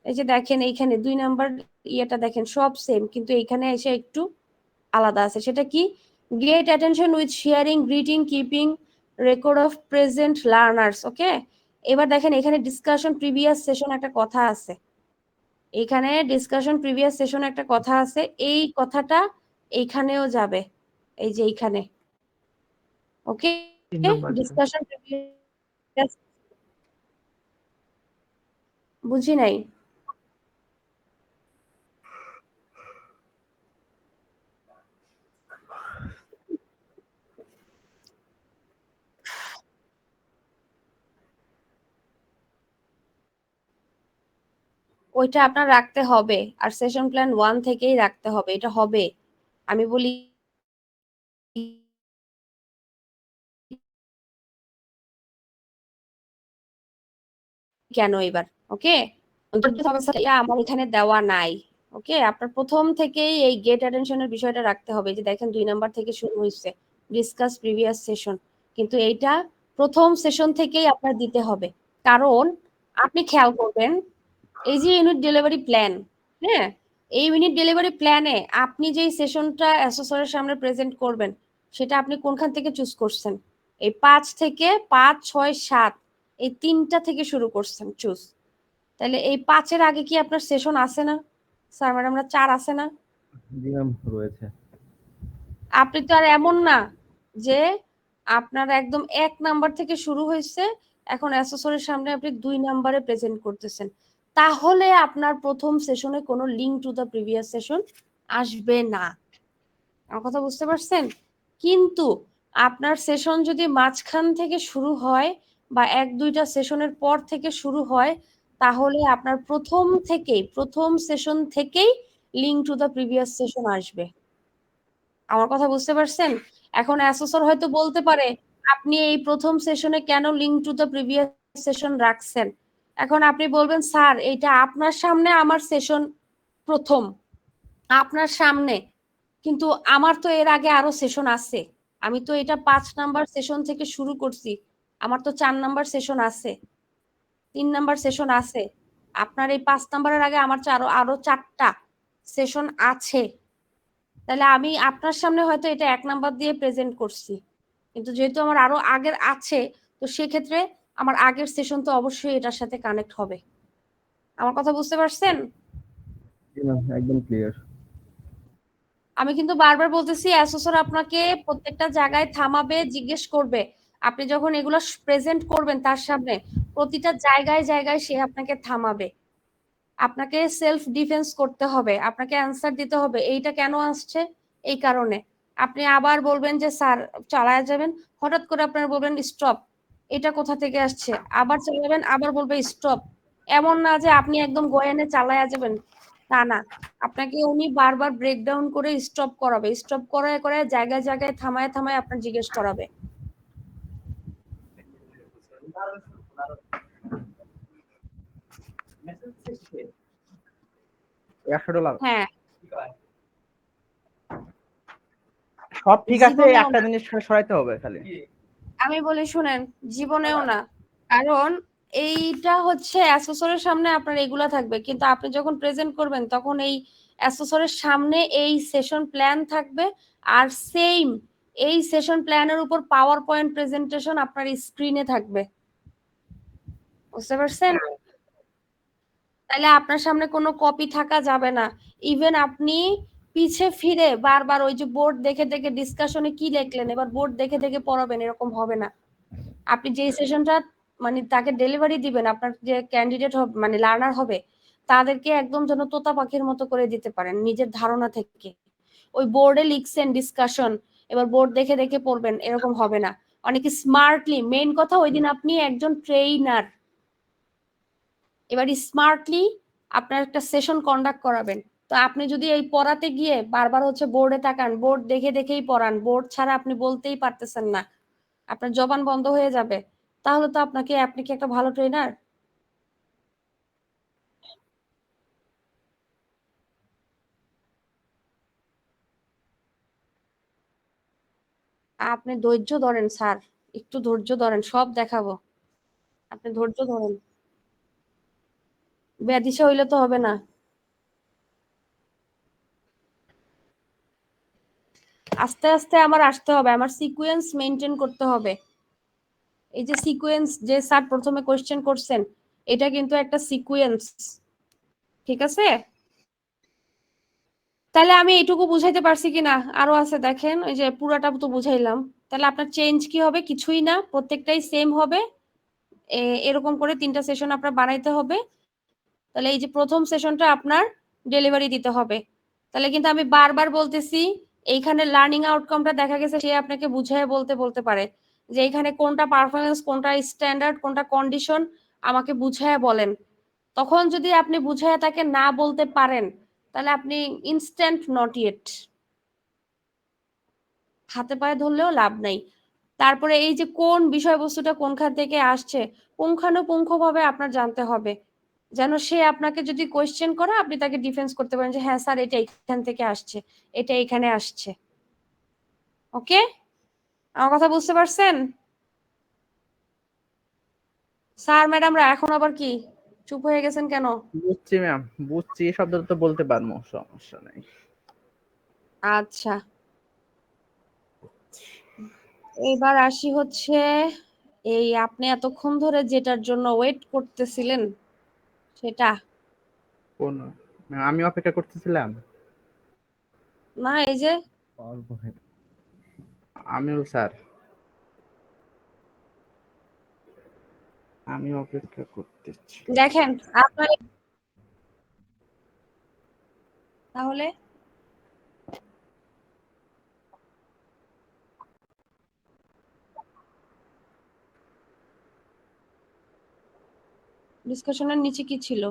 Speaker 2: এই যে দেখেন এইখানে 2 নাম্বার ইয়েটা দেখেন সব সেম, কিন্তু এইখানে এসে একটু আলাদা আছে। সেটা কি? Get attention with sharing, greeting, keeping record of present learners. Okay, এবার দেখেন এখানে ডিসকাশন প্রিভিয়াস সেশন একটা কথা আছে, এইখানে ডিসকাশন প্রিভিয়াস সেশন একটা কথা আছে, এই কথাটা এইখানেও যাবে, এই যে এইখানে। ওকে,
Speaker 4: 3 নাম্বার।
Speaker 2: ডিসকাশন প্রিভিয়াস, বুঝি নাই। ওইটা আপনার রাখতে হবে, আর সেশন প্ল্যান 1 থেকেই রাখতে হবে, এটা হবে। আমি বলি কেন এবার। ওকে, আমার এখানে দেওয়া নাই। ওকে, আপনার প্রথম থেকেই এই গেট অ্যাটেনশনের বিষয়টা রাখতে হবে। যে দেখেন 2 নাম্বার থেকে শুরু হয়েছে ডিসকাস প্রিভিয়াস সেশন, কিন্তু এইটা প্রথম সেশন থেকেই আপনার দিতে হবে। কারণ আপনি খেয়াল করবেন, এই যে ইউনিট ডেলিভারি প্ল্যান, হ্যাঁ, এই ইউনিট ডেলিভারি প্ল্যানে আপনি যেই সেশনটা অ্যাসেসরের সামনে প্রেজেন্ট করবেন সেটা আপনি কোনখান থেকে চুজ করছেন? এই 5 থেকে 5, 6, 7 এই 3টা থেকে শুরু করছেন চুজ। তাহলে এই 5-এর আগে কি আপনার সেশন আছে না স্যার ম্যাডামরা? 4 আছে না?
Speaker 5: জি ম্যাম, রয়েছে।
Speaker 2: আপনি তো আর এমন না যে আপনার একদম 1 নাম্বার থেকে শুরু হয়েছে, এখন অ্যাসেসরের সামনে আপনি 2 নাম্বারে প্রেজেন্ট করতেছেন, তাহলে আপনার প্রথম সেশনে কোনো link two the previous session আসবে না। আমার কথা বুঝতে পারছেন? কিন্তু আপনার সেশন যদি মাঝখান থেকে শুরু হয় বা 1-2টা সেশনের পর থেকে শুরু হয়, তাহলে আপনার প্রথম সেশন থেকেই link two the previous session আসবে। আমার কথা বুঝতে পারছেন? এখন অ্যাসেসর হয়তো বলতে পারে আপনি এই প্রথম সেশনে কেন link two the previous session রাখছেন। এখন আপনি বলবেন স্যার এটা আপনার সামনে আমার সেশন প্রথম, আপনার সামনে, কিন্তু আমার তো এর আগে আরো সেশন আছে, আমি তো এটা 5 নাম্বার সেশন থেকে শুরু করছি, আমার তো 4 নাম্বার সেশন আছে, 3 নাম্বার সেশন আছে, আপনার এই 5 নাম্বারের আগে আমার আরো আরো 4টা সেশন আছে। তাহলে আমি আপনার সামনে হয়তো এটা 1 নাম্বার দিয়ে প্রেজেন্ট করছি, কিন্তু যেহেতু আমার আরো আগের আছে, তো সেক্ষেত্রে আমার আগের সেশন তো অবশ্যই এটার সাথে কানেক্ট হবে। আমার কথা বুঝতে পারছেন?
Speaker 5: জি ম্যাম, একদম ক্লিয়ার।
Speaker 2: আমি কিন্তু বারবার বলতেছি অ্যাসেসর আপনাকে প্রত্যেকটা জায়গায় থামাবে, জিজ্ঞেস করবে। আপনি যখন এগুলো প্রেজেন্ট করবেন তার সামনে, প্রতিটা জায়গায় জায়গায় সে আপনাকে থামাবে। আপনাকে সেলফ ডিফেন্স করতে হবে, আপনাকে অ্যান্সার দিতে হবে এইটা কেন আসছে, এই কারণে। আপনি আবার বলবেন যে স্যার চালায়া যাবেন, হঠাৎ করে আপনারা বলবেন স্টপ, এটা কোথা থেকে আসছে, আবার চালাবেন, আবার বলবে স্টপ। এমন না যে আপনি একদম গোয়েনে চালায়া যাবেন, তা না। আপনাকে উনি বারবার ব্রেকডাউন করে স্টপ করাবে, স্টপ করায় করায় জায়গায় জায়গায় থামায় থামায় আপনার জিজ্ঞেস করাবে।
Speaker 1: $100
Speaker 2: হ্যাঁ,
Speaker 1: সব ঠিক আছে,
Speaker 2: জীবনেও
Speaker 1: একটা
Speaker 2: না,
Speaker 1: জিনিস সরাইতে হবে খালি।
Speaker 2: আমি বলি শুনেন, জীবনেও না। কারণ এইটা হচ্ছে অ্যাসেসরের সামনে আপনার এগুলা থাকবে, কিন্তু আপনি যখন প্রেজেন্ট করবেন তখন এই অ্যাসেসরের সামনে এই সেশন প্ল্যান থাকবে, আর সেম এই সেশন প্ল্যানের উপর পাওয়ার পয়েন্ট প্রেজেন্টেশন আপনার স্ক্রিনে থাকবে। বুঝতে পারছেন? তাহলে আপনার সামনে কোনো কপি থাকা যাবে না। ইভেন আপনি পিছে ফিরে বারবার ওই যে বোর্ড দেখে দেখে ডিসকাশনে কি লিখলেন এবার বোর্ড দেখে দেখে পড়াবেন, এরকম হবে না। আপনি যে সেশনটা মানে তাকে ডেলিভারি দিবেন, আপনার যে ক্যান্ডিডেট হবে মানে লার্নার হবে, তাদেরকে একদম যেন তোতা পাখির মতো করে দিতে পারেন নিজের ধারণা থেকে। ওই বোর্ডে লিখছেন ডিসকাশন, এবার বোর্ড দেখে দেখে পড়বেন, এরকম হবে না। অনেকে স্মার্টলি, মেইন কথা ওই দিন আপনি একজন ট্রেইনার, এবার স্মার্টলি আপনার একটা সেশন কন্ডাক্ট করাবেন। তো আপনি যদি এই পড়াতে গিয়ে বারবার হচ্ছে বোর্ডে তাকান, বোর্ড দেখে দেখেই পড়ান, বোর্ড ছাড়া আপনি বলতেই পারতেছেন না, আপনার জবান বন্ধ হয়ে যাবে, তাহলে তো আপনি কি একটা ভালো ট্রেনার? আপনি ধৈর্য ধরেন স্যার, একটু ধৈর্য ধরেন, সব দেখাবো, আপনি ধৈর্য ধরেন। ব্যাধিসা হইলে তো হবে না। আস্তে আস্তে আমার আসতে হবে, আমার সিকোয়েন্স মেনটেন করতে হবে। এই যে সিকোয়েন্স যে স্যার প্রথমে কোশ্চেন করছেন, এটা কিন্তু একটা সিকোয়েন্স, ঠিক আছে? তাহলে আমি এইটুকু বুঝাইতে পারছি কিনা? আরো আছে দেখেন, ওই যে পুরাটা তো বুঝাইলাম। তাহলে আপনার চেঞ্জ কি হবে? কিছুই না, প্রত্যেকটাই সেম হবে। এরকম করে 3টা সেশন আপনার বানাইতে হবে। তাহলে এই যে প্রথম সেশনটা আপনার ডেলিভারি দিতে হবে। তাহলে কিন্তু আমি বারবার বলতেছি, এইখানে লার্নিং আউটকামটা দেখা গেছে সে আপনাকে বুঝায় বলতে বলতে পারে যে এইখানে কোনটা পারফরমেন্স, কোনটা স্ট্যান্ডার্ড, কোনটা কন্ডিশন, আমাকে বুঝায় বলেন। তখন যদি আপনি বুঝায় তাকে না বলতে পারেন, তাহলে আপনি ইনস্ট্যান্ট নট ইয়েট, হাতে পায়ে ধরলেও লাভ নাই। তারপরে এই যে কোন বিষয়বস্তুটা কোনখান থেকে আসছে, পুঙ্খানুপুঙ্খভাবে আপনার জানতে হবে, যেন সে আপনাকে যদি কোয়েশ্চেন করে আপনি তাকে ডিফেন্স করতে পারেন যে হ্যাঁ স্যার এটা এখান থেকে আসছে, এটা এখানে আসছে। ওকে, আমার কথা বুঝতে পারছেন? স্যার ম্যাডামরা এখন আবার কি চুপ হয়ে গেছেন কেন?
Speaker 1: বুঝছি ম্যাম, বুঝছি, এই শব্দটা তো বলতে পারবো, সমস্যা নাই।
Speaker 2: আচ্ছা, এবার আসি হচ্ছে এই আপনি এতক্ষণ ধরে যেটার জন্য ওয়েট করতেছিলেন সেটা।
Speaker 1: কোন? আমি অপেক্ষা করতেছিলাম।
Speaker 2: না এই যে
Speaker 5: PowerPoint।
Speaker 1: আমিও স্যার, আমি অপেক্ষা করতেছি।
Speaker 2: দেখেন আপনার, তাহলে ডিসকাশনের নিচে কি ছিল?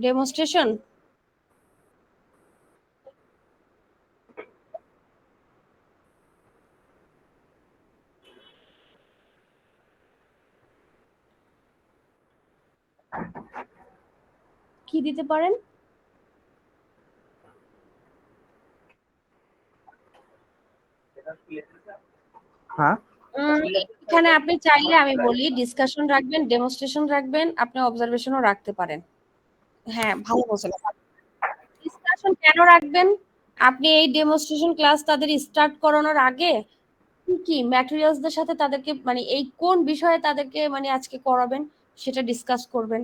Speaker 2: ডেমনস্ট্রেশন। কি দিতে পারেন?
Speaker 1: হ্যাঁ,
Speaker 2: এখানে আপনি চাইলে আমি বলি ডিসকাশন রাখবেন, ডেমনস্ট্রেশন রাখবেন, আপনি অবজারভেশনও রাখতে পারেন। হ্যাঁ ভালো বলছেন। ডিসকাশন কেন রাখবেন? আপনি এই ডেমনস্ট্রেশন ক্লাস তাদের স্টার্ট করানোর আগে কি কি ম্যাটেরিয়ালসদের সাথে তাদেরকে মানে এই কোন বিষয়ে তাদেরকে মানে আজকে করাবেন সেটা ডিসকাস করবেন।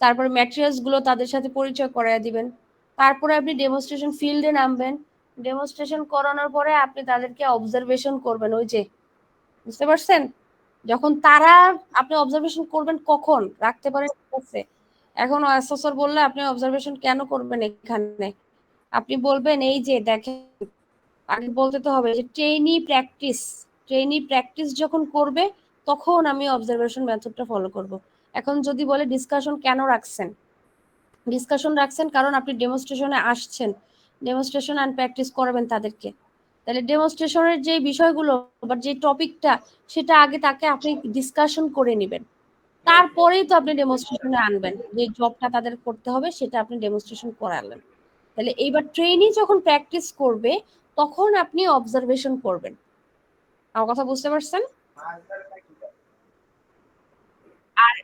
Speaker 2: তারপরে ম্যাটেরিয়ালস গুলো তাদের সাথে পরিচয় করায় দিবেন। তারপরে আপনি ডেমনস্ট্রেশন ফিল্ডে নামবেন। ডেমনস্ট্রেশন করানোর পরে আপনি তাদেরকে অবজারভেশন করবেন, ওই যে বুঝতে পারছেন? যখন তারা, আপনি অবজারভেশন করবেন কখন রাখতে পারেন, ঠিক আছে? এখন অ্যাসেসর বললে আপনি অবজারভেশন কেন করবেন এখানে? আপনি বলবেন এই যে দেখেন, আগে বলতে তো হবে যে ট্রেইনি প্র্যাকটিস যখন করবে তখন আমি অবজারভেশন মেথডটা ফলো করব। এখন যদি বলে ডিসকাশন কেন রাখছেন, ডিসকাশন রাখছেন কারণ আপনি ডেমনস্ট্রেশনে আসছেন, ডেমনস্ট্রেশন অ্যান্ড প্র্যাকটিস করাবেন তাদেরকে। তাহলে ডেমনস্ট্রেশনের যে বিষয়গুলো বা যে টপিকটা সেটা আগে তাকে আপনি ডিসকাশন করে নেবেন, তারপরেই তো আপনি ডেমনস্ট্রেশনে আনবেন, যে জবটা তাদের করতে হবে সেটা আপনি ডেমনস্ট্রেশন করালেন। তাহলে এইবার ট্রেইনি যখন প্র্যাকটিস করবে তখন আপনি অবজারভেশন করবেন। আমার কথা বুঝতে পারছেন? আর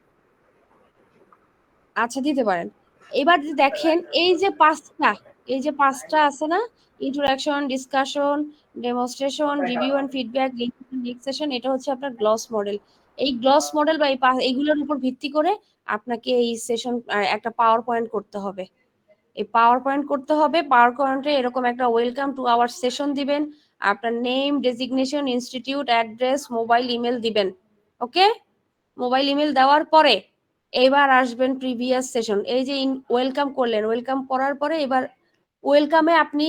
Speaker 2: আচ্ছা দিতে পারেন। এবার যে দেখেন এই যে পাঁচটা আছে না, introduction, discussion, demonstration, review and feedback, next session, এটা হচ্ছে আপনার গ্লস মডেল। এই গ্লস মডেল বা এইগুলোর উপর ভিত্তি করে আপনাকে এই সেশন একটা পাওয়ার পয়েন্ট করতে হবে। এই পাওয়ার পয়েন্ট করতে হবে, পাওয়ার পয়েন্টে এরকম একটা ওয়েলকাম টু আওয়ার সেশন দিবেন, আপনার name, designation, institute, address, mobile, email দিবেন। ওকে, মোবাইল ইমেল দেওয়ার পরে এবার আসবেন প্রিভিয়াস সেশন। এই যে ওয়েলকাম করলেন, ওয়েলকাম করার পরে এবার ওয়েলকামে আপনি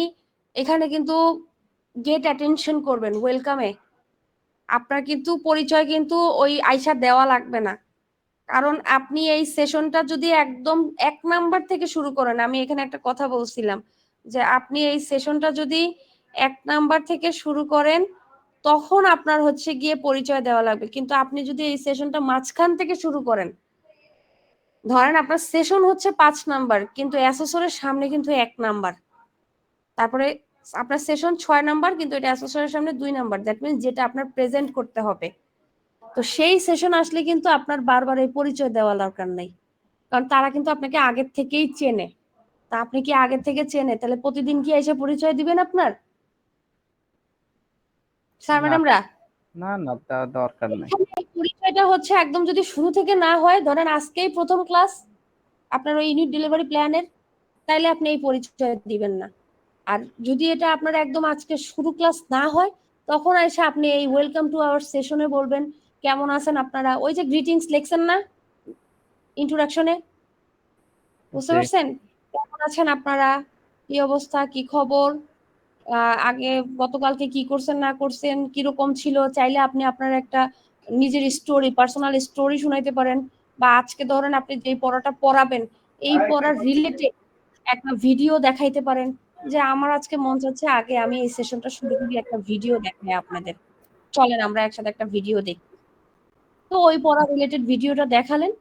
Speaker 2: এখানে কিন্তু গেট অ্যাটেনশন করবেন। ওয়েলকামে আপনার কিন্তু পরিচয় কিন্তু ওই আইসা দেওয়া লাগবে না, কারণ আপনি এই সেশনটা যদি একদম 1 নাম্বার থেকে শুরু করেন, আমি এখানে একটা কথা বলছিলাম যে আপনি এই সেশনটা যদি 1 নাম্বার থেকে শুরু করেন তখন আপনার হচ্ছে গিয়ে পরিচয় দেওয়া লাগবে। কিন্তু আপনি যদি এই সেশনটা মাঝখান থেকে শুরু করেন, ধরেন আপনার সেশন হচ্ছে 5 নাম্বার কিন্তু অ্যাসেসরের সামনে কিন্তু 1 নাম্বার, তারপরে আপনার সেশন 6 নাম্বার কিন্তু এটা অ্যাসেসরের সামনে 2 নাম্বার, দ্যাট মিনস যেটা আপনার প্রেজেন্ট করতে হবে। তো সেই সেশন আসলে কিন্তু আপনার বারবার এই পরিচয় দেওয়া দরকার নাই, কারণ তারা কিন্তু আপনাকে আগের থেকেই চেনে। তা আপনি কি আগের থেকে চেনে, তাহলে প্রতিদিন কি এসে পরিচয় দিবেন আপনার স্যার
Speaker 1: না
Speaker 2: ম্যাডামরা?
Speaker 1: না না, তা দরকার নাই।
Speaker 2: এখানে এই পরিচয়টা হচ্ছে একদম যদি শুরু থেকে না হয়, ধরেন আজকেই প্রথম ক্লাস আপনার ওই ইউনিট ডেলিভারি প্ল্যানের, তাইলে আপনি এই পরিচয় দিবেন না। আর যদি এটা আপনার একদম আজকে শুরু ক্লাস না হয়, তখন এসে আপনি এই ওয়েলকাম টু আওয়ার সেশনে বলবেন কেমন আছেন আপনারা, ওই যে গ্রিটিংস লেখছেন না ইন্ট্রোডাকশনে, বুঝতে
Speaker 1: জি।
Speaker 2: পারছেন? কেমন আছেন আপনারা, কি অবস্থা, কি খবর, আগে গতকালকে কি করছেন না করছেন, কিরকম ছিল, চাইলে আপনি আপনার একটা নিজের স্টোরি, পার্সোনাল স্টোরি শুনাইতে পারেন, বা আজকে ধরেন আপনি যে পড়াটা পড়াবেন এই পড়ার রিলেটেড একটা ভিডিও দেখাইতে পারেন, যে আমার আজকে মন চাচ্ছে আগে আমি এই সেশনটা শুরু করি, একটা ভিডিও দেখাই আপনাদের, চলেন আমরা একসাথে একটা ভিডিও দেখি। তো ওই পড়া রিলেটেড ভিডিওটা দেখালেন,